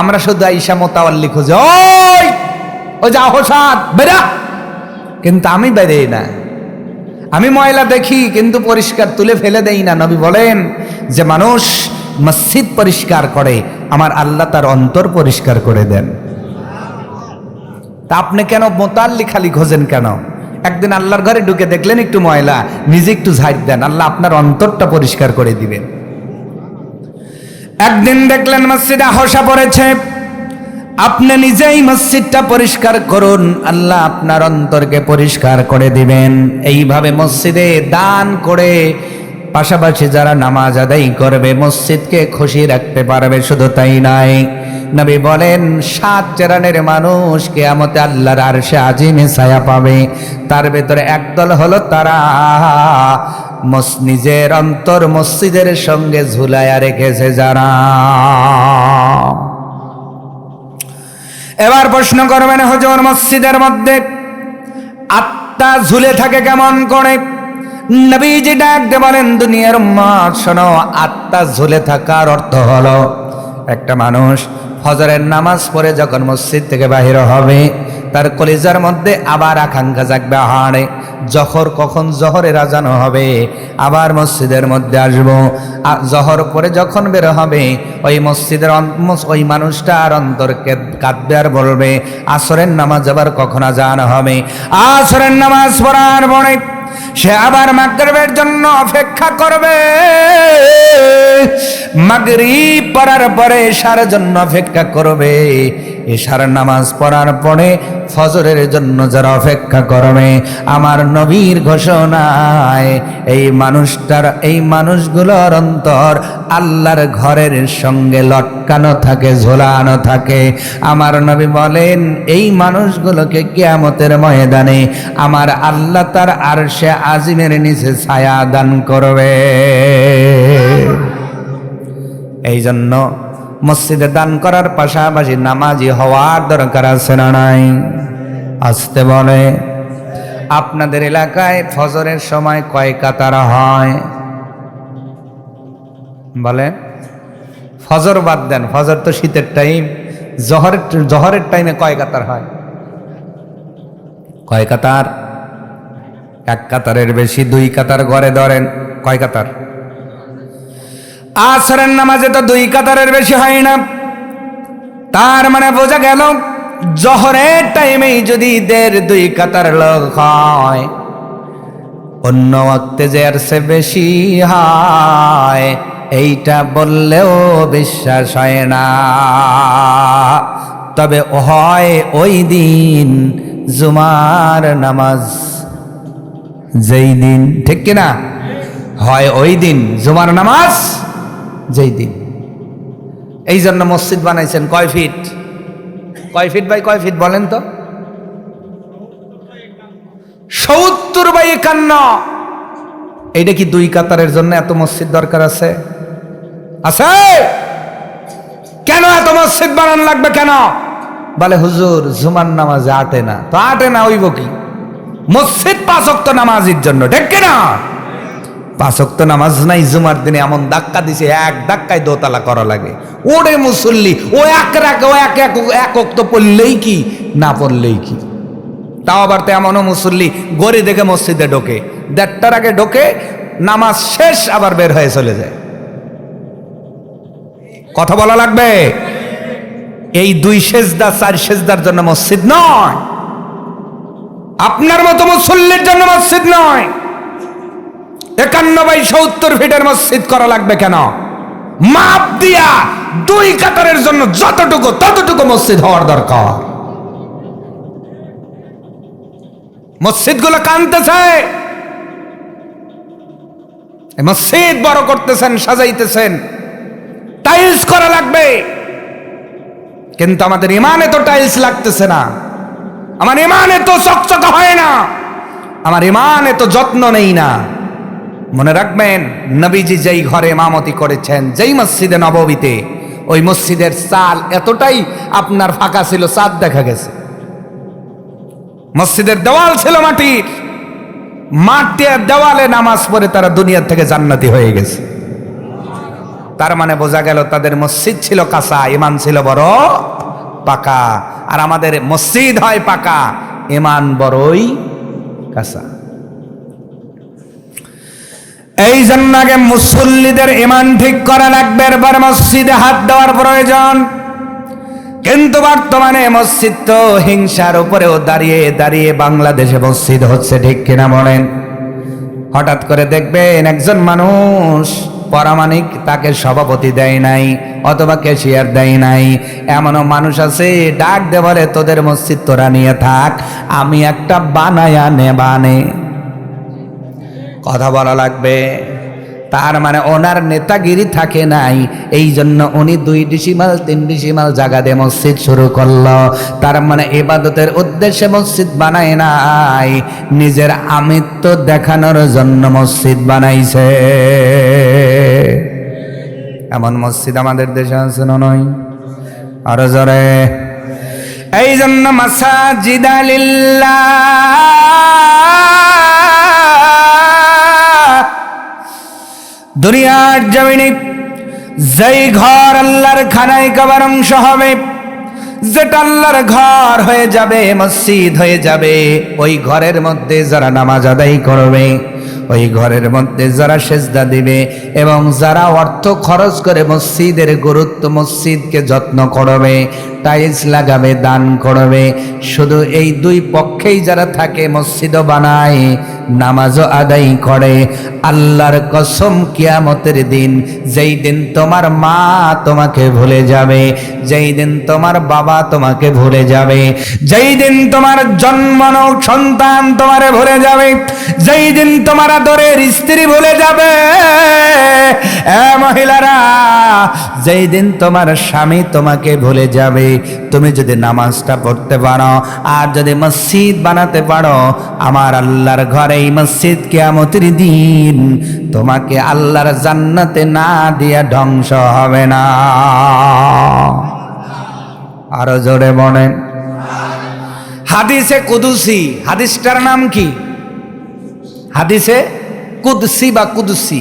আমরা শুধু আইসা মোতাওয়াল্লি খুঁজে, ওই যা হোসাদ বেরা, কিন্তু আমি বেরেই না। আমি ময়লা দেখি কিন্তু পরিষ্কার তুলে ফেলে দেই না। নবী বলেন যে মানুষ মসজিদ পরিষ্কার করে, আমার আল্লাহ তার অন্তর পরিষ্কার করে দেন। তা আপনি কেন মোতাল্লি খালি খোঁজেন কেন? একদিন আল্লাহর ঘরে ঢুকে দেখলেন একটু ময়লা, নিজে একটু ঝাড় দেন, আল্লাহ আপনার অন্তরটা পরিষ্কার করে দিবেন। একদিন দেখলেন মসজিদে হোসা পড়েছে, আপনি নিজেই মসজিদটা পরিষ্কার করুন, আল্লাহ আপনার অন্তরকে পরিষ্কার করে দিবেন। এইভাবে মসজিদে দান করে পাশাপাশি যারা নামাজ আদায় করবে মসজিদকে খুশি রাখতে পারবে। শুধু তাই নাই, নবী বলেন 7 চেরানের মানুষ কিয়ামতে আল্লাহর আরশে আজিমে ছায়া পাবে। তার ভেতরে একদল হলো তারা নিজের অন্তর মসজিদের সঙ্গে ঝুলাইয়া রেখেছে যারা। এবার প্রশ্ন করবেন, হুজুর মসজিদের মধ্যে আত্মা ঝুলে থাকে কেমন করে? নবীজি ডাকতে বলেন, দুনিয়ার উম্মত শোনো, আত্মা ঝুলে থাকার অর্থ হলো একটা মানুষ ফজরের নামাজ পড়ে যখন মসজিদ থেকে বাহির হবে, তার কলিজার মধ্যে আবার আকাঙ্ক্ষা জাগবে, হাড়ে জহর কখন জহরের আজান হবে, আবার মসজিদের মধ্যে আসবো। জহর পরে যখন বের হবে ওই মসজিদের ওই মানুষটার অন্তরকে কাঁদবে আর বলবে আসরের নামাজ আবার কখন আজান হবে। আসরের নামাজ পড়ার পরে সে আবার মাগরিবের জন্য অপেক্ষা করবে, মাগরিব পড়ার পরে এশার জন্য অপেক্ষা করবে, এশার নামাজ পড়ার পরে ফজরের জন্য যারা অপেক্ষা করবে, আমার নবীর ঘোষণায় এই মানুষগুলোর অন্তর আল্লাহর ঘরের সঙ্গে লটকানো থাকে, ঝোলানো থাকে। আমার নবী বলেন এই মানুষগুলোকে কিয়ামতের ময়দানে আমার আল্লাহ তার আরশে আজিমের নিচে ছায়া দান করবে। এই জন্য মসজিদে দান করার পাশাপাশি নামাজি হওয়ার দরকার আছে না নাই? আসতে বলে, আপনাদের এলাকায় ফজরের সময় কয় কাতার হয়? বলে ফজর বাদ দেন, ফজর তো শীতের টাইম, জহরের টাইমে কয় কাতার হয়? কয় কাতার? 1 কাতারের বেশি, 2 কাতার ঘরে ধরেন, কয় কাতার? আসরের নামাজে তো 2 কাতারের বেশি হয় না। তার মানে বোঝা গেল জহরের টাইমেই যদি 1.5-2 কাতার লোক হয়, অন্য ওয়াক্তে যে আর সে বেশি হয় এইটা বললেও বিশ্বাস হয় না। তবে হয় ওই দিন জুমার নামাজ, যেই দিন, ঠিক কিনা? হয় ওই দিন জুমার নামাজ যেই দিন। এই জন্য মসজিদ বানাইছেন কয় ফিট? কয় ফিট বাই কয় ফিট বলেন তো? 70/51। এইটা কি 2 কাতারের জন্য এত মসজিদ দরকার আছে? আছে? কেন এত মসজিদ বানানো লাগবে কেন? বলে হুজুর জুমার নামাজে আটে না। তো আটে না হইব কি? মসজিদ 5 ওয়াক্ত নামাজের জন্য, ঠিক কিনা? 5 ওয়াক্ত নামাজ নাই, জুমার দিনে এমন ধাক্কা দিছে, এক ধাক্কায় দোতলা করা লাগে। ওরে মুসল্লি, ও এক ওয়াক্ত পড়লেই কি, না পড়লেই কি। তাও আবার তো এমনও মুসল্লি গড়ি দেখে মসজিদে ঢোকে, 1:30টার আগে ঢোকে, নামাজ শেষ আবার বের হয়ে চলে যায়। কথা বলা লাগবে। এই 2 সেজদা 4 সেজদার জন্য মসজিদ নয়। আপনার মতো মুসল্লির জন্য মসজিদ নয়, 51/70 ফিটের মসজিদ করা লাগবে কেন? মাপ দিয়া 2 কাতারের জন্য যতটুকু ততটুকু মসজিদ হওয়ার দরকার। মসজিদগুলো কানতেছে, মসজিদ বড় করতেছেন, সাজাইতেছেন, টাইলস করা লাগবে, কিন্তু আমাদের ইমানে তো টাইলস লাগতেছে না, আমার ইমানে তো চকচকা হয় না, আমার ইমানে তো যত্ন নেই না। মনে রাখবেন, নবীজি যেই ঘরে ইমামতি করেছেন, যেই মসজিদে নববীতে, ওই মসজিদের চাল এতটাই আপনার ফাঁকা ছিল, চাঁদ দেখা গেছে। মসজিদের দেওয়াল ছিল মাটির, মাটির দেওয়ালে নামাজ পড়ে তারা দুনিয়া থেকে জান্নাতি হয়ে গেছে। তার মানে বোঝা গেল তাদের মসজিদ ছিল কাঁচা, ইমান ছিল বড় পাকা। আর আমাদের মসজিদ হয় পাকা, ইমান বড়ই কাঁচা। এই জন্য আগে মুসল্লিদের ইমান ঠিক করা লাগবে, এরপর মসজিদে হাত দেওয়ার প্রয়োজন। কিন্তু বর্তমানে মসজিদ তো হিংসার উপরেও দাঁড়িয়ে দাঁড়িয়ে বাংলাদেশে মসজিদ হচ্ছে, ঠিক কিনা বলেন? হঠাৎ করে দেখবেন একজন মানুষ পরামানিক তাকে সভাপতি দেয় নাই অথবা ক্যাশিয়ার দেয় নাই, এমনও মানুষ আছে ডাক দে বলে, তোদের মসজিদ তোরা নিয়ে থাক, আমি একটা বানায়া নেবানে। কথা বলা লাগবে। তার মানে ওনার নেতাগিরি থাকে নাই, এই জন্য উনি 2 ডিসিমাল 3 ডিসিমাল জায়গা দিয়ে মসজিদ শুরু করলো। তার মানে ইবাদতের উদ্দেশ্যে মসজিদ বানায় নাই, নিজের আমিত্ব দেখানোর জন্য মসজিদ বানাইছে। এমন মসজিদ আমাদের দেশে আছে না নয়? আরো জোরে। এই জন্য মাসাজিদা লিল্লাহ, দুনিয়ার জমিনে যেই ঘর আল্লাহর খানায় কাবার অংশ হবে, যেটা আল্লাহর ঘর হয়ে যাবে, মসজিদ হয়ে যাবে, ওই ঘরের মধ্যে যারা নামাজ আদায় করবে, ওই ঘরের মধ্যে যারা সেজদা দিবে এবং যারা অর্থ খরচ করে মসজিদের গুরুত্ব, মসজিদকে যত্ন করবে, টাইলস লাগাবে, দান করবে, শুধু এই 2 পক্ষেই যারা থাকে, মসজিদও বানায়, নামাজও আদায় করে, আল্লাহর কসম কিয়ামতের দিন, যেই দিন তোমার মা তোমাকে ভুলে যাবে, যেই দিন তোমার বাবা তোমাকে ভুলে যাবে, যেই দিন তোমার জন্মানো সন্তান তোমারে ভুলে যাবে, যেই দিন তোমার আদরের স্ত্রী ভুলে যাবে, মহিলারা, যেই দিন তোমার স্বামী তোমাকে ভুলে যাবে, তুমি যদি নামাজটা পড়তে পারো আর যদি মসজিদ বানাতে পারো, আমার আল্লাহর ঘরে এই মসজিদ কিয়ামতের দিন তোমাকে আল্লাহর জান্নাতে না দিয়া ধ্বংস হবে না। আরো জোরে বলেন। হাদিসে কুদুসি, হাদিসটার নাম কি? হাদিসে কুদসি বা কুদসি,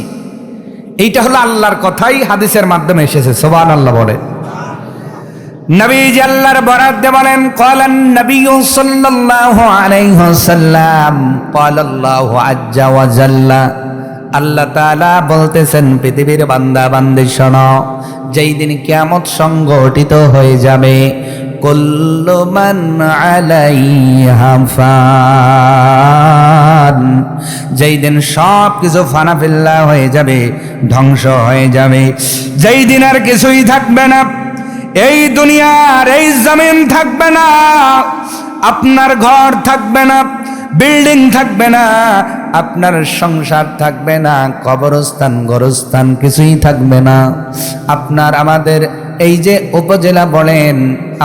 এইটা হলো আল্লাহর কথাই হাদিসের মাধ্যমে এসেছে। সুবহানাল্লাহ বলে। নবীজি আল্লাহর বরাত দিয়ে বলেন, ক্বালান নবী সাল্লাল্লাহু আলাইহি ওয়াসাল্লাম, ক্বালাল্লাহু আজ্জা ওয়া জাল্লা, আল্লাহ তাআলা বলতেছেন, পৃথিবীর বান্দা বান্দি শোনো, যেই দিন কিয়ামত সংঘটিত হয়ে যাবে, কুল্লু মান আলাইহা ফান, যেই দিন সব কিছু ফানাফিল্লা হয়ে যাবে, ধ্বংস হয়ে যাবে, যেই দিন আর কিছুই থাকবে না, এই দুনিয়ার এই জমিন থাকবে না, আপনার ঘর থাকবে না, বিল্ডিং থাকবে না, আপনার সংসার থাকবে না, কবরস্থান গোরস্থান কিছুই থাকবে না, আপনার আমাদের এই যে উপজেলা বলেন,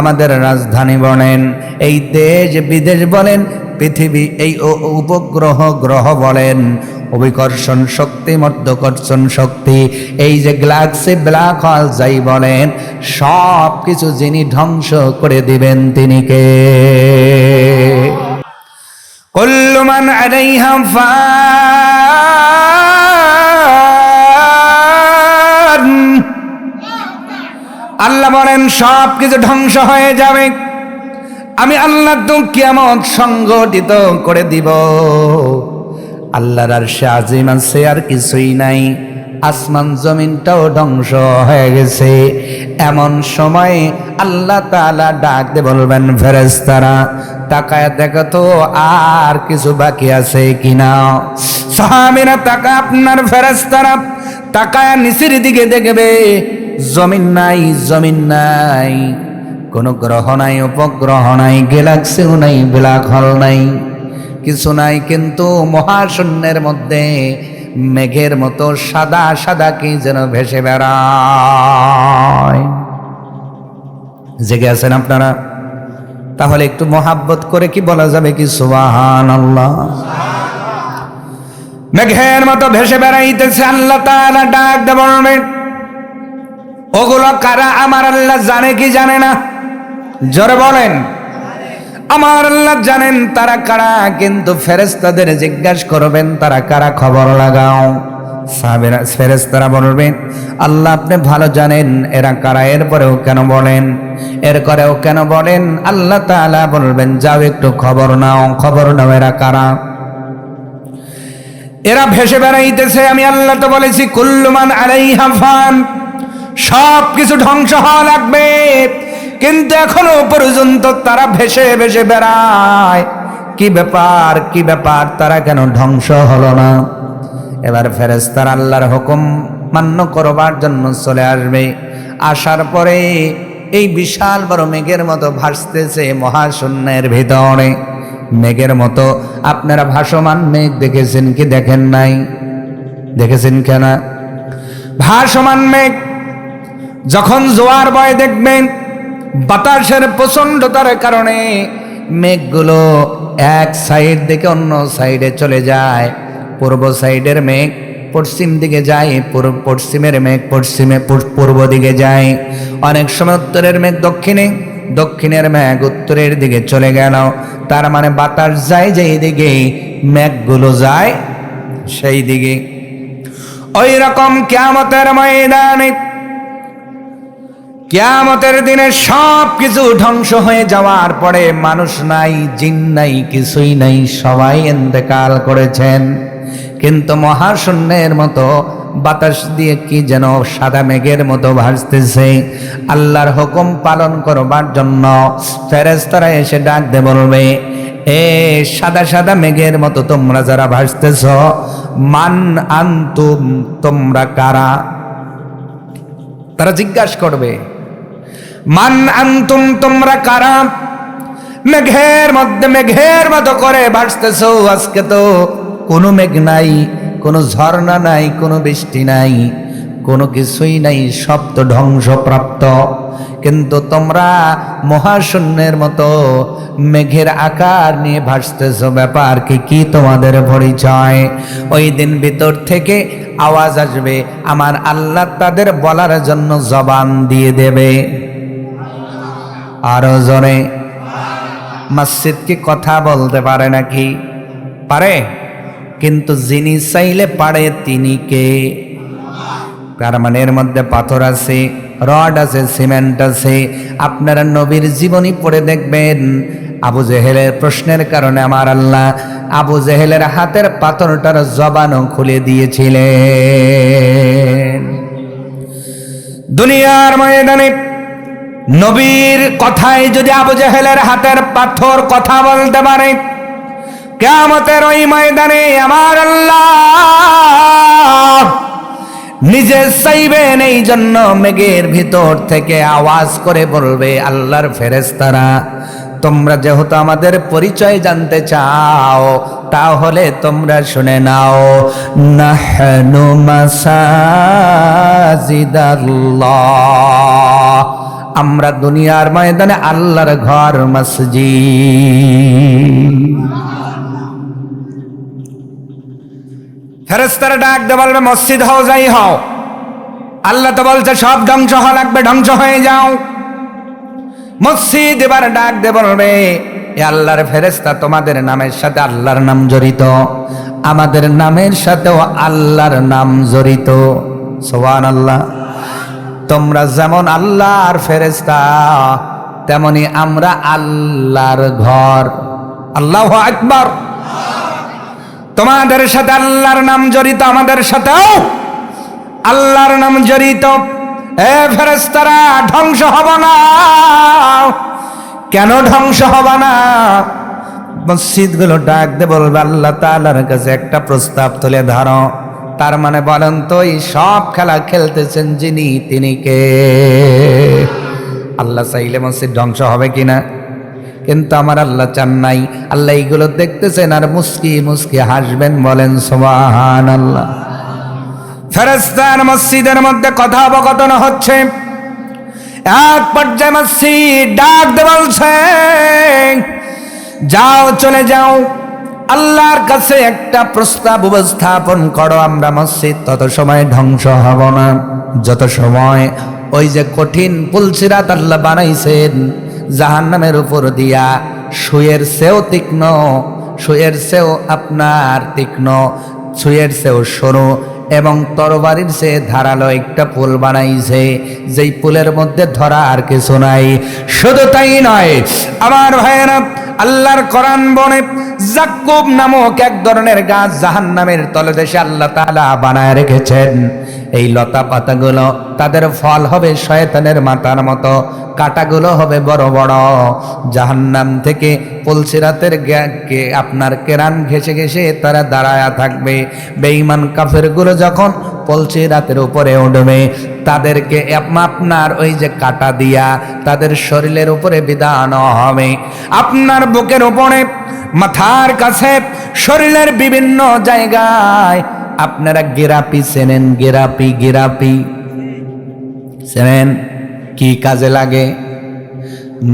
আমাদের রাজধানী বলেন, এই দেশ বিদেশ বলেন, পৃথিবী, এই উপগ্রহ গ্রহ বলেন, অভিকর্ষণ শক্তি, মধ্যাকর্ষণ শক্তি, এই যে গ্যালাক্সি ব্ল্যাক হোল যাই বলেন, সব কিছু যিনি ধ্বংস করে দিবেন তিনি কে? কুল্লু মান আলাইহা ফান, আল্লাহ বলেন সব কিছু ধ্বংস হয়ে যাবে, আমি আল্লাহ তো কিয়ামত সংঘটিত করে দিব। আল্লাহর আরশে আজিম আছে, আর কিছুই নাই, আসমান জমিনটাও ধ্বংস হয়ে গেছে। এমন সময় আল্লাহ তাআলা ডাক দিয়ে বলবেন, ফেরেশতারা তাকায় দেখো তো আর কিছু বাকি আছে কিনা। সাহাবীরা তাকায়, আপনার ফেরেশতারা তাকায় নিচের দিকে দেখবে, জমিন নাই, জমিন নাই, কোনো গ্রহ নাই, উপগ্রহ নাই, গ্যালাক্সিও নাই, ব্ল্যাক হোল নাই, কিছু নাই। কিন্তু মহাশূন্যের মধ্যে মেঘের মতো সাদা সাদা কি যেন ভেসে বেড়ায়। জেগে আছেন আপনারা? তাহলে একটু মহাব্বত করে কি বলা যাবে কি সুবহানাল্লাহ? মেঘের মতো ভেসে বেড়াইতেছে। আল্লাহ তাআলা ডাক দিয়ে বলবেন, ওগুলো কারা? আমার আল্লাহ জানে কি জানে না? জোরে বলেন। আমার আল্লাহ জানেন তারা কারা, কিন্তু ফেরেশতাদের জিজ্ঞাসা করবেন তারা কারা, খবর লাগাও। ফেরেশতারা বলবেন, আল্লাহ আপনি ভালো জানেন এরা কারা, এরপরেও কেন বলেন, এরপরেও কেন বলেন? আল্লাহ তাআলা বলবেন, যাও একটু খবর নাও, খবর নাও এরা কারা। এরা ভেসে বেড়াইতেছে। আমি আল্লাহ তো বলেছি, কুল্লু মান আলাইহা ফান, সব কিছু ধ্বংস হওয়া লাগবে, কিন্তু এখনো পর্যন্ত তারা ভেসে ভেসে বেড়ায়। কি ব্যাপার, কি ব্যাপার, তারা কেন ধ্বংস হলো না? এবার ফেরেশতারা আল্লাহর হুকুম মান্য করবার জন্য চলে আসবে। আসার পরে এই বিশাল বড় মেঘের মতো ভাসতেছে মহাশূন্যের ভিতরে। মেঘের মতো আপনারা ভাসমান মেঘ দেখেছেন কি দেখেন নাই? দেখেছেন কেন? ভাসমান মেঘ যখন জোয়ার বয় দেখবেন, বাতাসের প্রচণ্ডতার কারণে মেঘগুলো এক সাইড থেকে অন্য সাইডে চলে যায়। পূর্ব সাইডের মেঘ পশ্চিম দিকে যায়, পশ্চিমের মেঘ পূর্ব দিকে যায়। অনেক সময় উত্তরের মেঘ দক্ষিণে, দক্ষিণের মেঘ উত্তরের দিকে চলে গেল। তার মানে বাতাস যায় যেই দিকে, মেঘগুলো যায় সেই দিকে। ওই রকম কিয়ামতের ময়দানে, কিয়ামতের দিনে সব কিছু ধ্বংস হয়ে যাওয়ার পরে মানুষ নাই, জিন নাই, কিছুই নাই, সবাই ইন্তেকাল করেছেন। কিন্তু মহাশূন্যের মতো বাতাস দিয়ে কি যেন সাদা মেঘের মতো ভাসতেছে। আল্লাহর হুকুম পালন করবার জন্য ফেরেশতারা এসে ডাক দিয়ে বলবে, এ সাদা সাদা মেঘের মতো তোমরা যারা ভাসতেছ, মান আনতুম, তোমরা কারা? তারা জিজ্ঞাসা করবে, মান আনতুম, তোমরা কারা? মেঘের মধ্যে মেঘের মতো করে ভাসতেছ। আজকে তো কোনো মেঘ নাই, কোনো ঝর্ণা নাই, কোনো বৃষ্টি নাই, কোনো কিছুই নাই, সব তো ধ্বংসপ্রাপ্ত। কিন্তু তোমরা মহাশূন্যের মতো মেঘের আকার নিয়ে ভাসতেছ, ব্যাপার কি? কি তোমাদের পরিচয়? ওই দিন ভিতর থেকে আওয়াজ আসবে, আমার আল্লাহ তাদের বলার জন্য জবান দিয়ে দেবে। আরো জোরে। মসজিদ কি কথা বলতে পারে নাকি? পারে। কিন্তু যিনি চাইলে পারে তিনি কে? তার মানে এর মধ্যে পাথর আছে, রড আছে, সিমেন্ট আছে। আপনারা নবীর জীবনী পড়ে দেখবেন, আবু জেহেলের প্রশ্নের কারণে আমার আল্লাহ আবু জেহেলের হাতের পাথরটার জবানও খুলে দিয়েছিলেন। দুনিয়ার ময়দানে নবীর কথায় যদি আবু জেহেলের হাতের পাথর কথা বলতে পারে, কিয়ামতের ওই ময়দানে আমার আল্লাহ নিজে চাইবেন। এই জন্য মেঘের ভিতর থেকে আওয়াজ করে বলবে, আল্লাহর ফেরেশতারা, তোমরা যেহেতু আমাদের পরিচয় জানতে চাও, তাহলে তোমরা শুনে নাও, নাহনু মাসাজিদাল্লাহ, আমরা দুনিয়ার ময়দানে আল্লাহর ঘর মসজিদ। ফেরেশতারা ডাক দিয়ে বলবে, মসজিদ হও, যাই হও। আল্লাহ তো বলছে সব ধ্বংস হওয়া লাগবে, ধ্বংস হয়ে যাও। মসজিদ এবার ডাক দিয়ে বলবে, এ আল্লাহর ফেরেশতা, তোমাদের নামের সাথে আল্লাহর নাম জড়িত, আমাদের নামের সাথেও আল্লাহর নাম জড়িত। সুবহানাল্লাহ। তোমরা যেমন আল্লাহর ফেরেশতা, তেমনি আমরা আল্লাহর ঘর। আল্লাহু আকবার। তোমাদের সাথে আল্লাহর নাম জড়িত, আমাদের সাথেও আল্লাহর নাম জড়িত, এ ফেরেশতারা ধ্বংস হব না। কেন ধ্বংস হব না? মসজিদগুলো ডাক দে বলবে আল্লাহ তাআলার কাছে একটা প্রস্তাব তুলে ধরো। তার মানে বলেন তো, এই সব খেলা খেলতেছেন যিনি, তিনি কে? আল্লাহ চাইলে মসজিদ ধ্বংস হবে কিনা? কিন্তু আমার আল্লাহ চান নাই। আল্লাহ এইগুলো দেখতেছেন আর মুস্কি মুস্কি হাসবেন। বলেন সুবহানাল্লাহ। ফেরেশতার মসজিদের মধ্যে কথোপকথন হচ্ছে। এক পর্যায়ে মসজিদ ডাক দিয়ে বলছে, যাও, চলে যাও, আল্লাহর কাছে একটা প্রস্তাব উপস্থাপন করো। আমরা মসজিদ তত সময় ধ্বংস হব না যত সময় ওই যে কঠিন পুলসিরাত আল্লাহ বানাইছেন জাহান্নামের উপর দিয়া, সুয়ের চেয়েও তীক্ষ্ণ, সুয়ের চেয়েও আপনার তীক্ষ্ণ, সুয়ের চেয়েও সরু এবং তরবারির চেয়ে ধারালো একটা পুল বানাইছে, যেই পুলের মধ্যে ধরা আর কিছু নাই। শুধু তাই নয় আমার ভাইয়েরা, আল্লাহর কোরআন বনে জাক্কুব নামক এক ধরনের গাছ জাহান্নামের তলদেশে আল্লাহ তাআলা বানায় রেখেছেন। এই লতা পাতাগুলো, তাদের ফল হবে শয়তানের মাথার মতো, কাঁটাগুলো হবে বড় বড়। জাহান্নাম থেকে পুলসিরাতের আপনার কেরান ঘেঁষে ঘেঁষে তারা দাঁড়ায়া থাকবে। বেঈমান কাফেরগুলো যখন পুলসিরাতের উপরে উঠবে, তাদেরকে আপনার ওই যে কাঁটা দিয়া তাদের শরীরের উপরে বিধানো হবে। আপনার বুকের উপরে, মাথার কাছে, শরীরের বিভিন্ন জায়গায় আপনারা গেরাপি চেনেন? গেরাপি চেনেন? কি কাজে লাগে?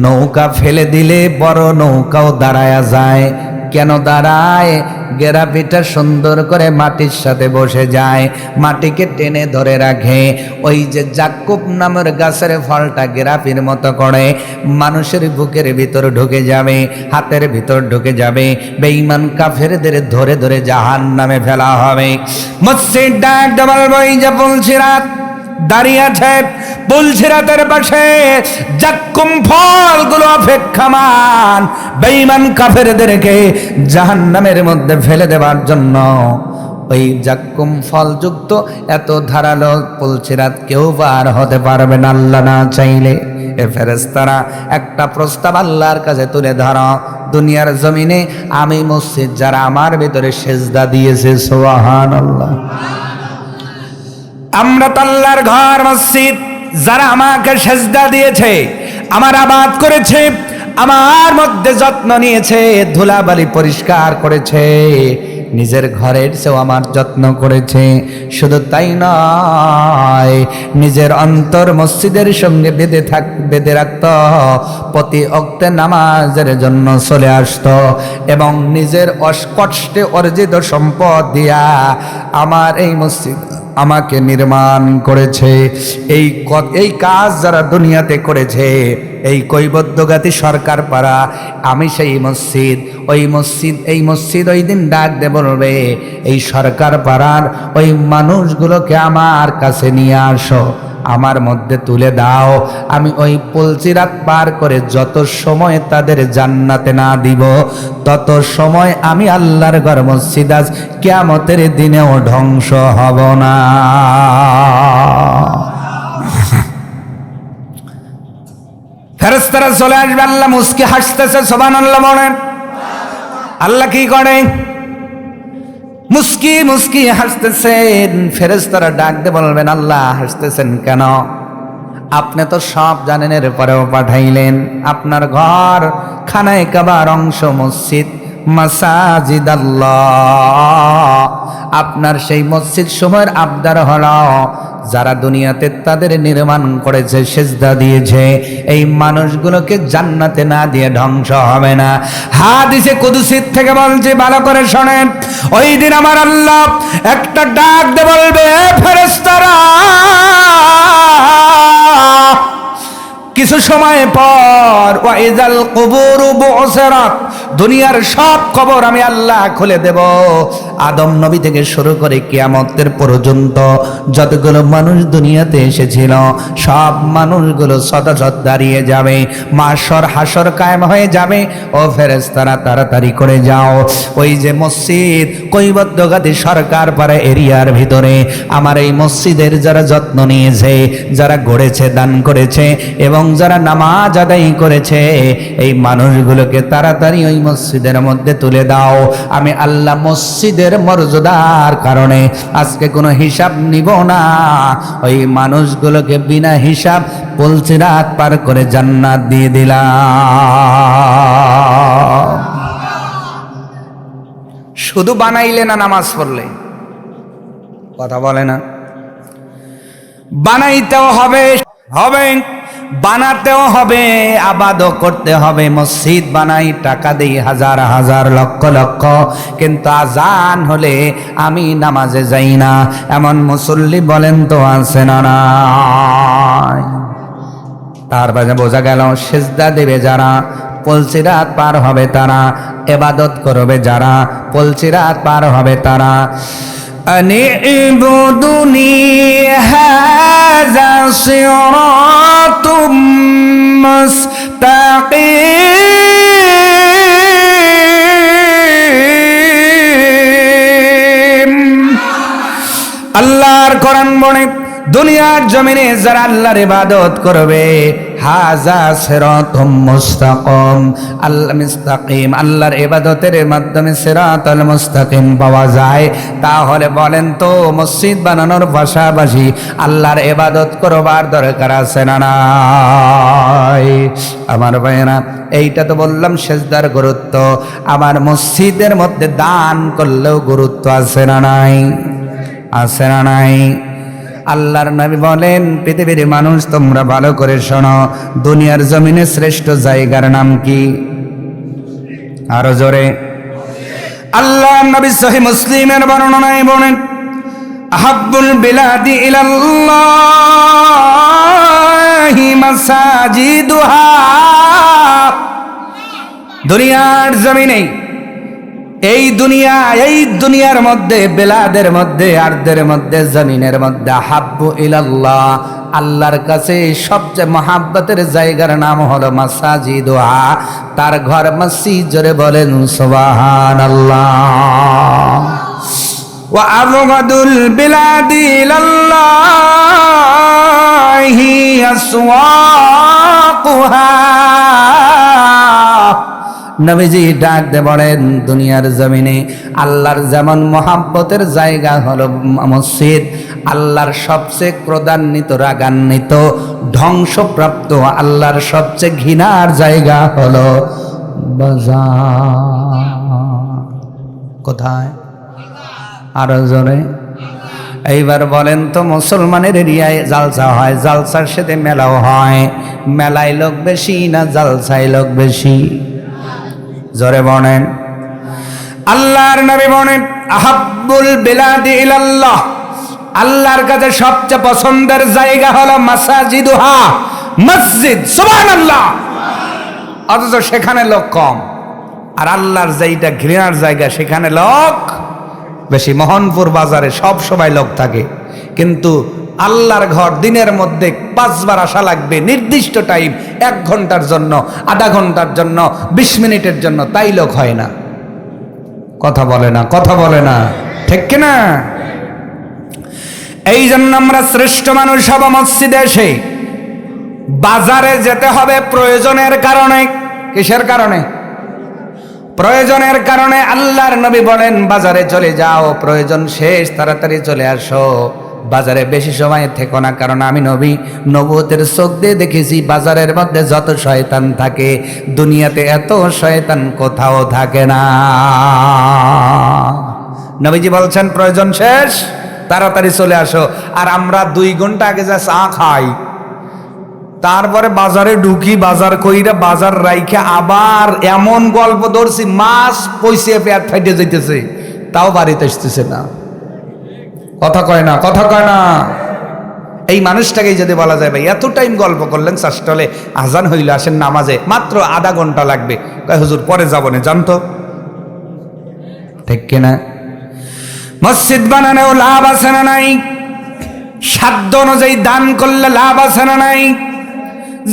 নৌকা ফেলে দিলে বড় নৌকাও দাঁড়ায়া যায়। কেন দাঁড়ায়? গেরাপিটা সুন্দর করে মাটির সাথে বসে যায়, মাটিকে টেনে ধরে রাখে। ওই যে জাক্কুব নামের গাছের ফলটা গেরাপির মতো করে মানুষের বুকের ভিতর ঢুকে যাবে, হাতের ভিতর ঢুকে যাবে। বেঈমান কাফেরদের ধরে ধরে জাহান্নামে ফেলা হবে। মসজিদ ডাক দেওয়ার বই যে পুলসিরাত দাঁড়িয়ে আছে, পুলসিরাতের পাশে জাক্কুম ফলগুলো অপেক্ষমান বেঈমান কাফেরদেরকে জাহান্নামের মধ্যে ফেলে দেওয়ার জন্য। ওই জাক্কুম ফলযুক্ত এত ধারালো পুলসিরাত কেউ পার হতে পারবে না আল্লাহ না চাইলে। এ ফেরেশতারা একটা প্রস্তাব আল্লাহর কাছে তুলে ধরো, দুনিয়ার জমিনে আমি মসজিদ যারা আমার ভিতরে সেজদা দিয়েছে, সুবহানাল্লাহ, আমরা তো আল্লাহর ঘর মসজিদ, যারা আমাকে সেজদা দিয়েছে, আমার আবাদ করেছে, আমার মধ্যে যত্ন নিয়েছে, ধুলাবালি পরিষ্কার করেছে, নিজের ঘরের চেয়েও আমার যত্ন করেছে। শুধু তাই নয়, নিজের অন্তর মসজিদের সঙ্গে বেঁধে রাখত, প্রতি ওয়াক্তে নামাজের জন্য চলে আসত এবং নিজের কষ্টে অর্জিত সম্পদ দিয়া আমার এই মসজিদ আমাকে নির্মাণ করেছে। এই কাজ যারা দুনিয়াতে করেছে, এই কৈবদ্যগাতি সরকার পাড়া, আমি সেই মসজিদ, এই মসজিদ ওই দিন ডাক দে বলবে, এই সরকার পাড়ার ওই মানুষগুলোকে আমার কাছে নিয়ে আসো, আমার মধ্যে তুলে দাও। আমি ওই পুলসিরাত পার করে যত সময় তাদের জান্নাতে না দিব, তত সময় আমি আল্লাহর ঘর মসজিদ আজ কিয়ামতের দিনেও ধ্বংস হব না। ফেরেশতারা চলে আসবে, আল্লাহ মুস্কি হাসতেছে, সুবহানাল্লাহ বলেন। আল্লাহ কি করে? মুস্কি মুস্কি হাসতেছেন। ফেরেশতারা ডাক দিয়ে বলবেন, আল্লাহ হাসতেছেন কেন? আপনি তো সব জানেন, এরপরেও পাঠাইলেন। আপনার ঘর খানায়ে কাবার অংশ মসজিদ, মাসাজিদ আল্লাহ, আপনার সেই মসজিদ সময়ের আবদার হলো যারা দুনিয়াতে তাদের নির্মাণ করেছে, সেজদা দিয়েছে, এই মানুষগুলোকে জান্নাতে না দিয়ে ধ্বংস হবে না। হাদিসে কুদসি থেকে বলছে, ভালো করে শোনেন। ওই দিন আমার আল্লাহ একটা ডাক দিয়ে বলবে, ফেরেশতারা কিছু সময় পর, ওয়াইজাল কুবুরু বুসরাত, দুনিয়ার সব খবর আমি আল্লাহ খুলে দেব। আদম নবী থেকে শুরু করে কিয়ামতের পর্যন্ত যতগুলো মানুষ দুনিয়াতে এসেছিল সব মানুষগুলো শতশত দাঁড়িয়ে যাবে, মাশর হাসর কায়েম হয়ে যাবে। ও ফেরেশতারা তাড়াতাড়ি করে যাও, ওই যে মসজিদ কৈবত্যগাতি সরকার পাড়া এরিয়ার ভিতরে আমার এই মসজিদের যারা যত্ন নিয়েছে, যারা গড়েছে, দান করেছে এবং যারা নামাজ আদায় করেছে, এই মানুষগুলোকে তাড়াতাড়ি ওই মসজিদের মধ্যে তুলে দাও। আমি আল্লাহ মসজিদের মর্যাদার কারণে আজকে কোনো হিসাব নিব না, ওই মানুষগুলোকে বিনা হিসাব পুলসিরাত পার করে জান্নাত দিয়ে দিলাম। শুধু বানাইলে না নামাজ পড়লে, কথা বলে না, বানাইতেও হবে, বানাতেও হবে, আবাদও করতে হবে। মসজিদ বানাই, টাকা দেই হাজার হাজার লক্ষ লক্ষ, কিন্তু আজান হলে আমি নামাজে যাই না, এমন মুসল্লি বলেন তো আছে না নাই? তার বাজে বোঝা গেল সেজদা দেবে যারা, পুলসিরাত পার হবে তারা, ইবাদত করবে যারা, পুলসিরাত পার হবে তারা। আনি'বুদুনি হাযা সিরাতুম মুস্তাকিম। আল্লাহর কোরআন বলে দুনিয়ার জমিনে যারা আল্লাহর ইবাদত করবে, হাযা সিরাতুম মুস্তাকিম, আল্লাহ মুস্তাকিম, আল্লাহর ইবাদতের মাধ্যমে সিরাতাল মুস্তাকিম পাওয়া যায়। তাহলে বলেন তো মসজিদ বানানোর পাশাপাশি আল্লাহর ইবাদত করবার দরকার আছে না নাই? আমার ভাইরা, এইটা তো বললাম সেজদার গুরুত্ব, আমার মসজিদের মধ্যে দান করলেও গুরুত্ব আছে না নাই? আছে না নাই? আল্লাহর নবী বলেন, পৃথিবীর মানুষ তোমরা ভালো করে শোনো, দুনিয়ার জমিনে শ্রেষ্ঠ জায়গার নাম কি? আরো জোরে। আল্লাহর নবী সহিহ মুসলিমের বর্ণনায় বলেন, আহাব্বুল বিলাদি ইলাল্লাহি মাসাজিদুহা। দুনিয়ার জমিনে, এই দুনিয়ার মধ্যে, বেলাদের মধ্যে, আরদের মধ্যে, জমিনের মধ্যে, আহাব্বু ইলাল্লাহ, আল্লাহর কাছে সবচেয়ে মহাব্বতের জায়গার নাম হলো মাসাজিদুহা, তার ঘর মসজিদ। জোরে বলেন সুবহানাল্লাহ। ওয়া আবগাদুল বিলাদি ইলাল্লাহি আসওয়াকুহা। নবীজি ডাক দিয়ে বলেন, দুনিয়ার জমিনে আল্লাহর যেমন মহাব্বতের জায়গা হলো মসজিদ, আল্লাহর সবচেয়ে ক্রোধান্বিত, রাগান্বিত, ধ্বংসপ্রাপ্ত, আল্লাহর সবচেয়ে ঘৃণার জায়গা হলো বাজার। কোথায়? আরো জোরে। এইবার বলেন তো, মুসলমানের এরিয়ায় জালসা হয়, জালসার সাথে মেলাও হয়, মেলায় লোক বেশি না জালসায় লোক বেশি? জোরে বলেন। আল্লাহর নবী বলেন, আহাব্বুল বিলাদি ইলাল্লাহ, আল্লাহর কাছে সবচেয়ে পছন্দের জায়গা হলো মাসাজিদুহা, মসজিদ। সুবহানাল্লাহ। অথচ সেখানে লোক কম, আর আল্লাহর যেইটা ঘৃণার জায়গা সেখানে লোক বেশি। মোহনপুর বাজারে সব সময় লোক থাকে, কিন্তু আল্লাহর ঘর দিনের মধ্যে 5 বার আসা লাগবে, নির্দিষ্ট টাইম, 1 ঘন্টার জন্য, আধা ঘন্টার জন্য, 20 মিনিটের জন্য, তাই লোক হয় না। কথা বলে না, কথা বলে না, ঠিক কিনা? এই জন্য আমরা শ্রেষ্ঠ মানুষ হব মসজিদে এসে। বাজারে যেতে হবে প্রয়োজনের কারণে। কিসের কারণে? প্রয়োজনের কারণে। আল্লাহর নবী বলেন, বাজারে চলে যাও, প্রয়োজন শেষ, তাড়াতাড়ি চলে আসো, বাজারে বেশি সময় থেকো না। কারণ আমি নবী নবুয়তের চোখ দিয়ে দেখেছি, বাজারের মধ্যে যত শয়তান থাকে, দুনিয়াতে এত শয়তান কোথাও থাকে না। নবীজি বলছেন, প্রয়োজন শেষ, তাড়াতাড়ি চলে আসো। আর আমরা 2 ঘন্টা আগে যা চা খাই, তারপরে বাজারে ঢুকি, বাজার কইরা বাজার রাইখে আবার এমন গল্প ধরছি, মাছ পয়সা পেট ফাইটে যাইতেছে, তাও বাড়িতে আসতেছে না। কথা কয় না, কথা কয় না। এই মানুষটাকেই যদি বলা যায় ভাই এত টাইম গল্প করলেন চাষটলে, আজান হইল আসেন নামাজে, মাত্র আধা ঘন্টা লাগবে, কয় হুজুর পরে যাবো না, জানতো ঠিক কিনা? মসজিদ বানানোও লাভ আছে না নাই? সাধ্য অনুযায়ী দান করলে লাভ আছে না নাই?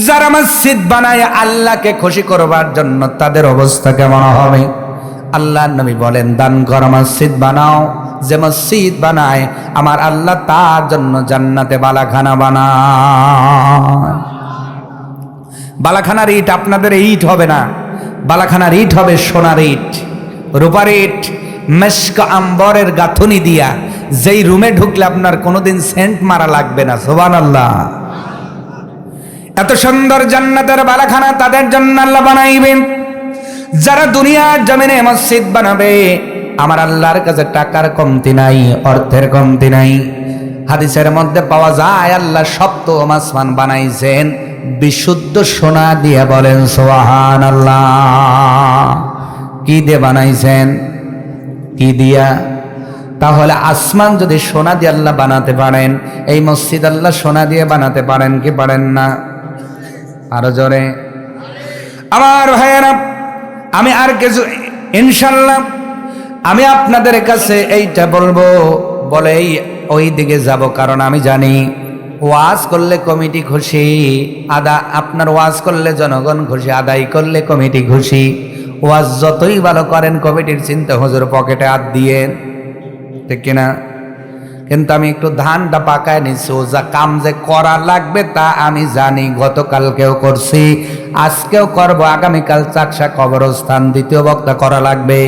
যারা মসজিদ বানায় আল্লাহকে খুশি করবার জন্য তাদের অবস্থা কেমন হবে? আল্লাহর নবী বলেন, দান কর, মসজিদ বানাও। যে মসজিদ বানায় আমার আল্লাহ তার জন্য জান্নাতে বালাখানা বানায়। বালাখানার ইট আপনাদের ইট হবে না, বালাখানার ইট হবে সোনার ইট, রূপার ইট, মেশক আম্বরের গাঁথুনি দিয়া, যেই রুমে ঢুকলে আপনার কোনোদিন সেন্ট মারা লাগবে না। সুবহানাল্লাহ। এত সুন্দর জান্নাতের বালাখানা তাদের জন্য আল্লাহ বানাইবেন যারা দুনিয়ার জমিনে মসজিদ বানাবে। আমার আল্লাহর কাছে টাকার কমতি নাই, অর্থের কমতি নাই। হাদিসের মধ্যে পাওয়া যায় আল্লাহ সপ্ত আসমান বানাইছেন বিশুদ্ধ সোনা দিয়ে। বলেন সুবহানাল্লাহ। কি দিয়ে বানাইছেন? কি দিয়া? তাহলে আসমান যদি সোনা দিয়ে আল্লাহ বানাতে পারেন, এই মসজিদ আল্লাহ সোনা দিয়ে বানাতে পারেন কি পারেন না? আরো জোরে। আমার ভাইয়েরা, আমি আর কিছু ইনশাল্লাহ আমি আপনাদের কাছে এইটা বলবো বলেই ওই দিকে যাব, কারণ আমি জানি ওয়াজ করলে কমিটি খুশি, আপনার ওয়াজ করলে জনগণ খুশি, আদায় করলে কমিটি খুশি। ওয়াজ যতই ভালো করেন কমিটির চিন্তা হুজুর পকেটে হাত দিয়ে, ঠিক কিনা? কিন্তু আমি একটু ধানটা পাকায় নিচ্ছি, ও যা কাম যে করা লাগবে তা আমি জানি। গতকালকেও করছি, আজকেও করব, আগামীকাল চাকসা কবরস্থান দ্বিতীয় বক্তা করা লাগবে,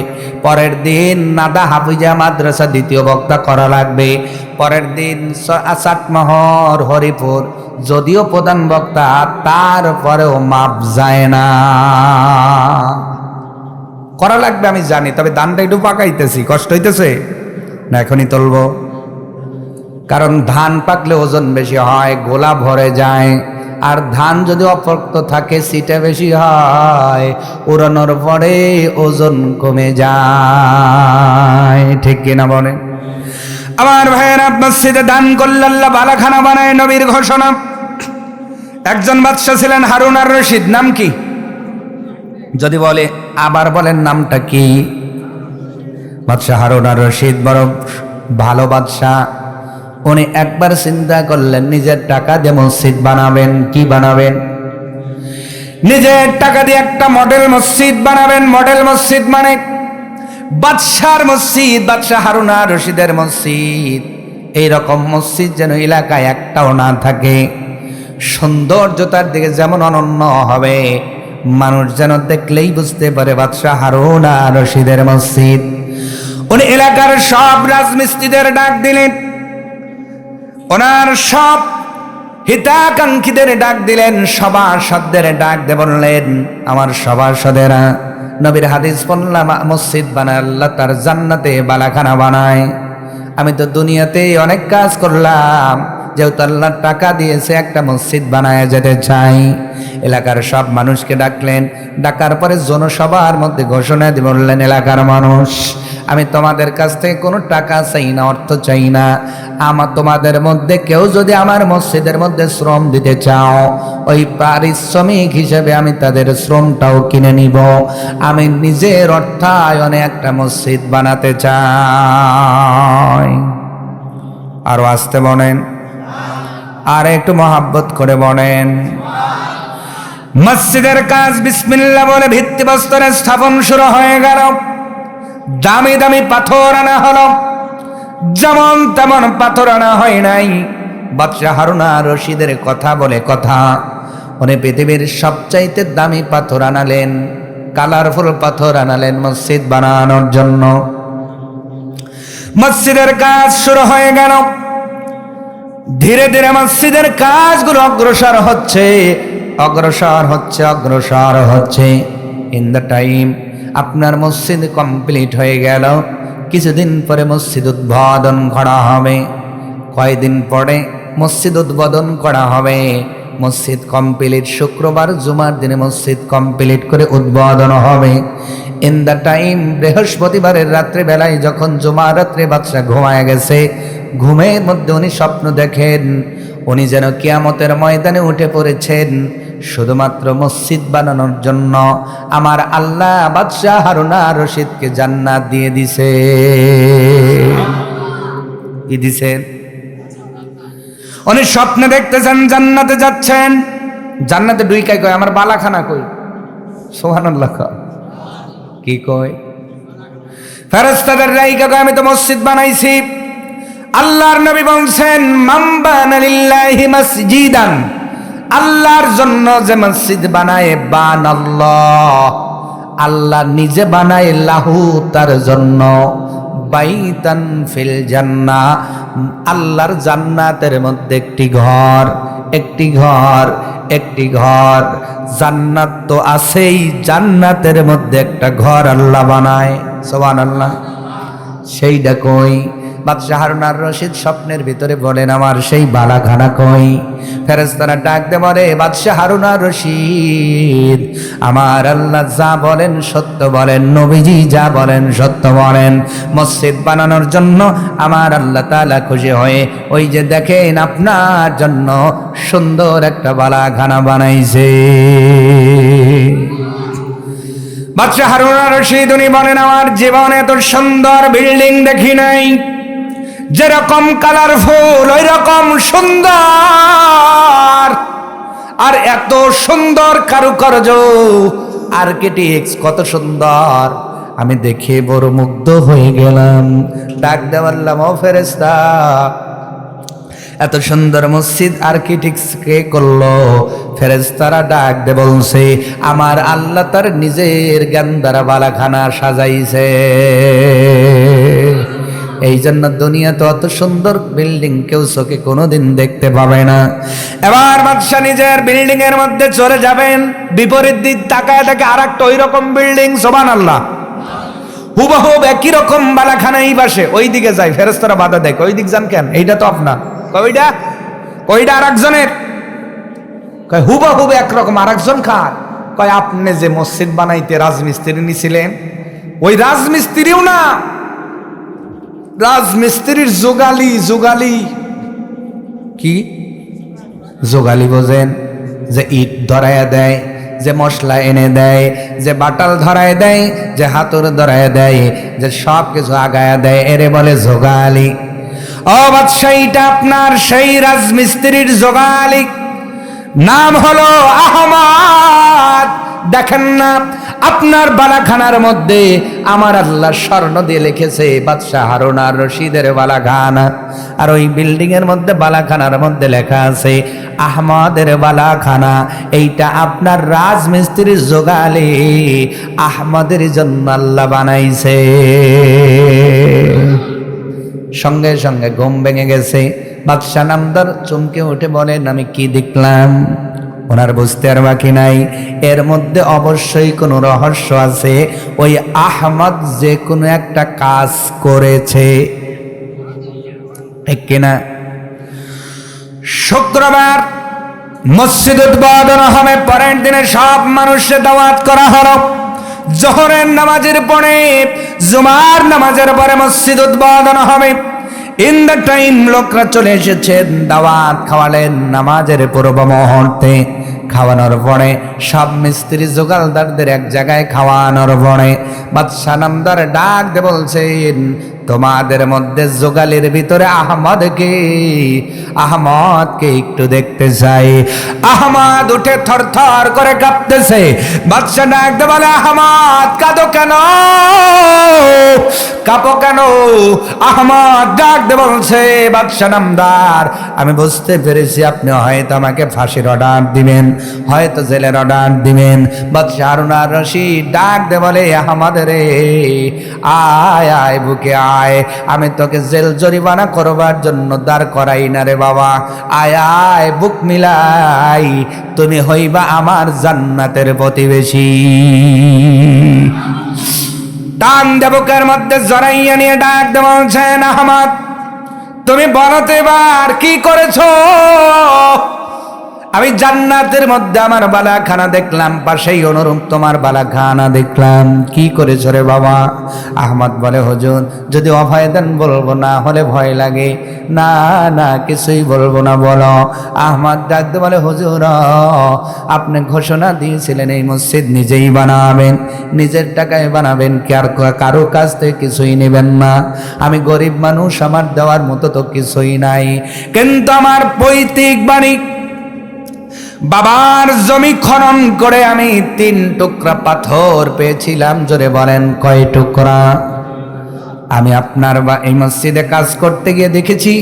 পরের দিন নাদা হাফিজা মাদ্রাসা দ্বিতীয় বক্তা করা লাগবে, পরের দিন চাটমোহর হরিপুর যদিও প্রধান বক্তা, তারপরেও মাপ যায় না, করা লাগবে আমি জানি। তবে ধানটা একটু পাকাইতেছি, কষ্ট হইতেছে না, এখনই তুলবো। কারণ ধান পাকলে ওজন বেশি হয়, গোলা ভরে যায়। আর ধান যদি অপক্ত থাকে সিটা বেশি হয়, উড়ানোর পরে ওজন কমে যায়, ঠিক কিনা বলেন? আমার ভাইয়েরা, মসজিদে দান করলে আল্লাহ বালাখানা বানায়। নবীর ঘোষণা। একজন বাদশা ছিলেন হারুন আর রশিদ। নাম কি? যদি বলে আবার বলেন নামটা কি? বাদশা হারুন আর রশিদ বড় ভালো বাদশা। উনি একবার চিন্তা করলেন নিজের টাকা দিয়ে মসজিদ বানাবেন। কি বানাবেন? নিজের টাকা দিয়ে একটা মডেল মসজিদ বানাবেন। মডেল মসজিদ মানে বাদশার মসজিদ, বাদশা হারুন আর রশিদের মসজিদ। এইরকম মসজিদ যেন এলাকায় একটাও না থাকে। সৌন্দর্যতার দিকে যেমন অনন্য হবে, মানুষ যেন দেখলেই বুঝতে পারে বাদশা হারুন আর রশিদের মসজিদ। উনি এলাকার সব রাজমিস্ত্রিদের ডাক দিলেন, ওনার সব হিতাকাঙ্ক্ষীদের ডাক দিলেন, সভাসদদের ডাক দিয়ে বললেন, আমার সভাসদেরা, নবীর হাদিস পড়লাম মসজিদ বানায় আল্লাহ তার জান্নাতে বালাখানা বানায়। আমি তো দুনিয়াতে অনেক কাজ করলাম, যেহেতু আল্লাহ টাকা দিয়েছে একটা মসজিদ বানায় যেতে চাই। এলাকার সব মানুষকে ডাকলেন, ডাকার পরে জনসভার মধ্যে ঘোষণা দিয়ে বললেন, এলাকার মানুষ, আমি তোমাদের কাছ থেকে কোনো টাকা চাই না, অর্থ চাই না। আমার তোমাদের মধ্যে কেউ যদি আমার মসজিদের মধ্যে শ্রম দিতে চাও, ওই পারিশ্রমিক হিসেবে আমি তাদের শ্রমটাও কিনে নিব। আমি নিজের অর্থায়নে একটা মসজিদ বানাতে চাই। আরো আসতে বলেন, আর একটু মহাব্বত করে বলেন। মসজিদের কাজ বিসমিল্লাহ বলে ভিত্তিপ্রস্তরে স্থাপন শুরু হয়ে গেল। দামি দামি পাথর আনা হলো, যেমন তেমন পাথর আনা হয় নাই। বাদশা হারুন আর রশিদের কথা বলে কথা, উনি পৃথিবীর সবচাইতে দামি পাথর আনালেন, কালারফুল পাথর আনালেন মসজিদ বানানোর জন্য। মসজিদের কাজ শুরু হয়ে গেল। ধীরে ধীরে মসজিদের কাজগুলো অগ্রসর হচ্ছে, অগ্রসর হচ্ছে, অগ্রসর হচ্ছে। ইন দ্য টাইম আপনার মসজিদ কমপ্লিট হয়ে গেল। কিছুদিন পরে মসজিদ উদ্বোধন করা হবে। কয়দিন পরে মসজিদ উদ্বোধন করা হবে? মসজিদ কমপ্লিট শুক্রবার জুমার দিনে মসজিদ কমপ্লিট করে উদ্বোধন হবে। ইন দ্য টাইম বৃহস্পতিবারের রাত্রে বেলায় যখন জুমার রাত্রে বাদশা ঘুমায় গেছে, ঘুমের মধ্যে উনি স্বপ্ন দেখেন উনি যেন কিয়ামতের ময়দানে উঠে পড়েছেন শুধুমাত্র মসজিদ বানানোর জন্য। আমার আল্লাহ বাদশাহ হারুন আর রশিদকে জান্নাত দিয়ে দিছে। কি দিছেন? উনি স্বপ্নে দেখতেছেন জান্নাতে যাচ্ছেন। জান্নাতে ঢুইকাই কয় আমার বালাখানা কই? সুবহানাল্লাহ। কি কয়? ফেরেশতাদের রাইকা কয় আমি তো মসজিদ বানাইছি। আল্লাহর নবী বলছেন মান বানা লিল্লাহি মাসজিদান, আল্লাহর জন্য যে মসজিদ বানায় বানাল্লাহ, আল্লাহ নিজে বানায় লাহু তার জন্য বাইতান ফিল জান্নাহ, আল্লাহর জান্নাতের মধ্যে একটি ঘর, একটি ঘর, একটি ঘর। জান্নাত তো আছেই, জান্নাতের মধ্যে একটা ঘর আল্লাহ বানায়। সুবহানাল্লাহ। সেইটা কই? বাদশাহ হারুন আর রশিদ স্বপ্নের ভিতরে বলেন আমার সেই বালাখানা কই? ফেরেশতারা ডাক দে বলে বাদশাহ হারুন আর রশিদ, আমার আল্লাহ যা বলেন সত্য বলেন, নবীজি যা বলেন সত্য বলেন। মসজিদ বানানোর জন্য আমার আল্লাহ তাআলা খুশি হয়ে ওই যে দেখেন আপনার জন্য সুন্দর একটা বালাখানা বানাইছে। বাদশাহ হারুন আর রশিদ উনি বলেন আমার জীবনে এত সুন্দর বিল্ডিং দেখি নাই, যেরকম কালারফুল ওই রকম সুন্দর, আর এত সুন্দর কারুকার্য, আর্কিটেক্টস কত সুন্দর, আমি দেখে বড় মুগ্ধ হয়ে গেলাম। ডাক দেওয়াল্লাম ও ফেরেশতা, এত সুন্দর মসজিদ আর্কিটেক্টস কে করলো? ফেরেশতারা ডাক দে বলছে আমার আল্লাহ তার নিজের জ্ঞান দ্বারা বালাখানা সাজাইছে। এই জন্য দুনিয়াতে অত সুন্দর বিল্ডিং কেউ চোখে কোনোদিন দেখতে পাবে না। এবার বাদশা নিজের বিল্ডিং এর মধ্যে চলে যাবেন, বিপরীত দিক তাকায় দেখে আর একটা ওই রকম বিল্ডিং। সুবহানাল্লাহ। হুবহুব একই রকম বালাখানা এই পাশে, ওই দিকে যাই। ফেরেশতারা বাধা দেয়, ওই দিক যান কেন? এইটা তো আপনার। কইটা কইটা আর একজনের। কয় হুবহুব একরকম, আর একজন কার? কয় আপনি যে মসজিদ বানাইতে রাজমিস্ত্রি নিছিলেন, ওই রাজমিস্ত্রিও না, রাজমিস্ত্রির যোগালি। যোগালি কি? যোগালি বোঝেন? যে ইট ধরাইয়া দেয়, যে মশলা এনে দেয়, যে বাটাল ধরায় দেয়, যে হাতুর ধরায় দেয়, যে সব কিছু আগায়া দেয়, এরে বলে যোগালি। ও বাদশাহ, এইটা আপনার সেই রাজমিস্ত্রির যোগালি, নাম হলো আহমদ। দেখেন না আপনার বালাখানার মধ্যে আমার আল্লাহ স্বর্ণ দিয়ে লিখেছে বাদশাহ হারুন আর রশিদের বালাখানা, আর ওই বিল্ডিং এর মধ্যে বালাখানার মধ্যে লেখা আছে আহমদের বালাখানা। এইটা আপনার রাজমিস্ত্রির যোগালি, আহমদের জন্য আল্লাহ বানাইছে। সঙ্গে সঙ্গে ঘুম ভেঙে গেছে। বাদশাহ নামদার চমকে উঠে বলেন আমি কি দেখলাম? ওনার বুঝতে আর বাকি নাই, এর মধ্যে অবশ্যই কোনো রহস্য আছে। ওই আহমদ যে কোনো একটা কাজ করেছে, ঠিক কিনা? শুক্রবার মসজিদ উদ্বোধন হবে, পরের দিনে সব মানুষকে দাওয়াত করা হলো। জোহরের নামাজের পরে, জুমার নামাজের পরে মসজিদ উদ্বোধন হবে। ইন দ্য টাইম লোকরা চলে এসেছেন, দাওয়াত খাওয়ালেন নামাজের পূর্ব মুহূর্তে। খাওয়ানোর পরে সব মিস্ত্রি জোগালদারদের এক জায়গায় খাওয়ানোর পরে বাদশাহ নামদার ডাক দিয়ে বলছেন তোমাদের মধ্যে জোগালির ভিতরে আহমদকে একটু দেখতে চাই। আহমদ উঠে থরথর করে কাঁপতেছে। বাদশাহ ডাক দিয়ে বলে আহমদ কাঁদো কেন, কাঁপো কেন? আহমদ ডাক দিয়ে বলছে বাদশাহ নামদার আমি বুঝতে পেরেছি আপনি হয়তো আমাকে ফাঁসির অর্ডার দিবেন, হয়তো জেলের অর্ডার দিবেন। বাদশাহ হারুন আর রশিদ ডাক দে বলে আহমদ রে আয় আয় বুকে আয়, আমি তোকে জেল জরিমানা করবার জন্য দাঁড় করাই না রে বাবা, আয় আয় বুক মিলাই, তুমি হইবা আমার জান্নাতের প্রতিবেশী। টান দেবকের মধ্যে জড়াইয়া নিয়ে ডাক দে বলছেন আহমদ তুমি বলতে এবার কি করেছো? আমি জান্নাতের মধ্যে আমার বালাখানা দেখলাম, পাশেই অনুরূপ তোমার বালাখানা দেখলাম। কি করেছ রে বাবা? আহমদ বলে, হুজুর যদি অভয় দেন বলবো, না হলে ভয় লাগে। না না, কিছুই বলবো না, বলো। আহমদ ডাকতে বলে, হুজুর আপনি ঘোষণা দিয়েছিলেন এই মসজিদ নিজেই বানাবেন, নিজের টাকায় বানাবেন, কারো কাছ থেকে কিছুই নেবেন না। আমি গরিব মানুষ, আমার দেওয়ার মতো তো কিছুই নাই, কিন্তু আমার পৈতৃক বাণী বাবার জমি খনন করে আমি 3 টুকরা পাথর পেয়েছিলাম। জোরে বলেন, কয় টুকরা? আমি আপনার এই মসজিদে কাজ করতে গিয়ে দেখেছি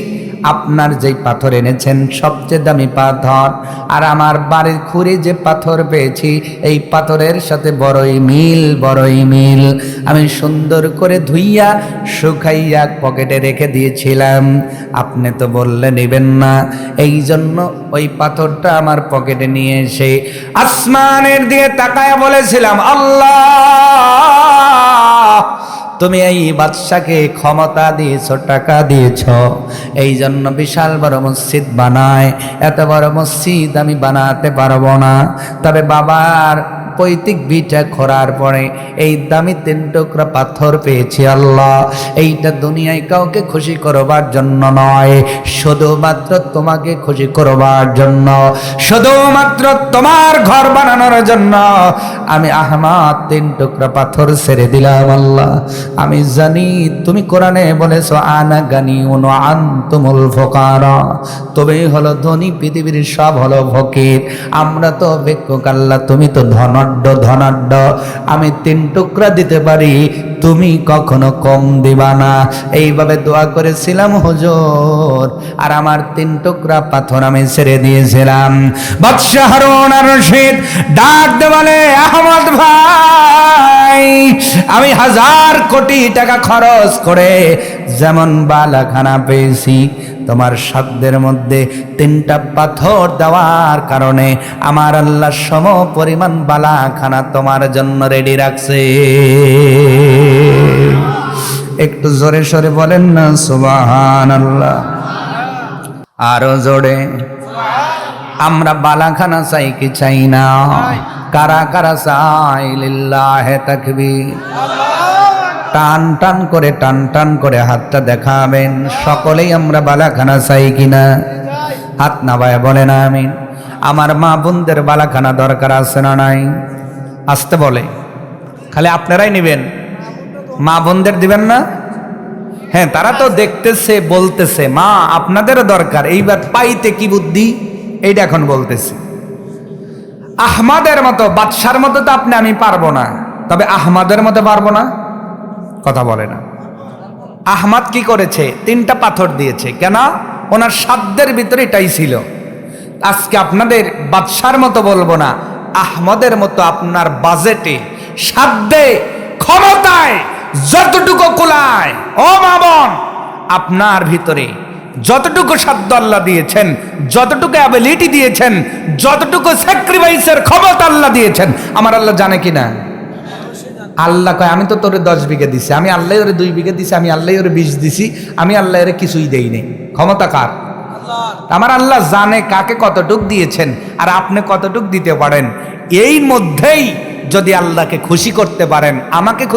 আপনার যেই পাথর এনেছেন সবচেয়ে দামি পাথর, আর আমার বাড়ির খুঁড়ে যে পাথর পেয়েছি এই পাথরের সাথে বড়ই মিল, বড়ই মিল। আমি সুন্দর করে ধুইয়া শুকাইয়া পকেটে রেখে দিয়েছিলাম। আপনি তো বললে নেবেন না, এই জন্য ওই পাথরটা আমার পকেটে নিয়ে এসে আসমানের দিকে তাকায়া বলেছিলাম, আল্লাহ তুমি এই বাদশাকে ক্ষমতা দিয়েছ, টাকা দিয়েছ, এই জন্য বিশাল বড় মসজিদ বানায়। এত বড় মসজিদ আমি বানাতে পারবো না, তবে বাবার পৈতৃক ভিটা খোঁড়ার পরে এই দামি 3 টুকরা পাথর পেয়েছি আল্লাহ, এইটা দুনিয়ায় কাউকে খুশি করবার জন্য নয়, শুধুমাত্র তোমাকে খুশি করবার জন্য, শুধুমাত্র তোমার ঘর বানানোর জন্য আমি আহমদ 3 টুকরা পাথর ছেড়ে দিলাম আল্লাহ। আমি জানি তুমি কোরআনে বলেছো আনা গানিউন ওয়া আনতুমুল ফুকারা, তুমি হলো ধনী, পৃথিবীর সব হলো ফকির, আমরা তো ভিক্ষুক, আল্লাহ তুমি তো ধনাঢ্য। আমি 3 টুকরা দিতে পারি, তুমি কখনো কম দিবা না। এইভাবে দোয়া করেছিলাম হুজুর, আর আমার 3 টুকরা পাথর আমি ছেড়ে দিয়েছিলাম। বাদশা হারুন আর রশিদ ডাক দে বলে, আহমদ ভাই আমি 1000 কোটি টাকা খরচ করে যেমন বালাখানা পেয়েছি, তোমার সাধ্যের মধ্যে 3টা পাথর দেওয়ার কারণে আমার আল্লাহ সম পরিমাণ বালাখানা তোমার জন্য রেডি রাখছে। একটু জোরে সরে বলেন না সুবহানাল্লাহ, আরো জোরে। আমরা বালাখানা চাই কি চাই না? কারা কারা চাই? লিল্লাহে তাকবীর। টান টান করে, টান টান করে হাতটা দেখাবেন। সকলেই আমরা বালাখানা চাই কিনা? হাত নামায় বলেন আমিন। আমার মা বোনদের বালাখানা দরকার আছে না নাই? আসতে বলে, খালি আপনারাই নেবেন, মা বোনদের দিবেন না? হ্যাঁ, তারা তো দেখতেছে, বলতেছে মা আপনাদেরও দরকার। এইবার পাইতে কি বুদ্ধি এইটা এখন বলতেছি। আহমদের মতো, বাদশার মতো তো আপনি আমি পারবো না, তবে আহমদের মতো পারবো না? কথা বলে না। আহমদ কি করেছে? 3টা পাথর দিয়েছে। কেন? ওনার সাধ্যের ভিতরে এটাই ছিল। আজকে আপনাদের বাদশার মতো বলবো না, আহমদের মতো আপনার বাজেটে, সাধ্যে, ক্ষমতায় যতটুকু কুলায়, ও মা বোন, আপনার ভিতরে যতটুকু সাধ্য আল্লাহ দিয়েছেন, যতটুকু অ্যাবিলিটি দিয়েছেন, যতটুকু স্যাক্রিফাইসের ক্ষমতা আল্লাহ দিয়েছেন, আমার আল্লাহ জানে কিনা? আল্লাহ কয় আমি তো তোরে 10 বিঘা দিছি, আমি আল্লাহ ওরে 2 বিঘা দিছি, আমি আল্লাহ ওরে 20 দিছি, আমি আল্লাহ ওরে কিছুই দেইনি। ক্ষমতা কার? আমার আল্লাহ জানে কাকে কতটুক দিয়েছেন আর আপনি কতটুক দিতে পারেন। এই মধ্যেই যদি আল্লাহকে খুশি করতে পারেন, আমাকে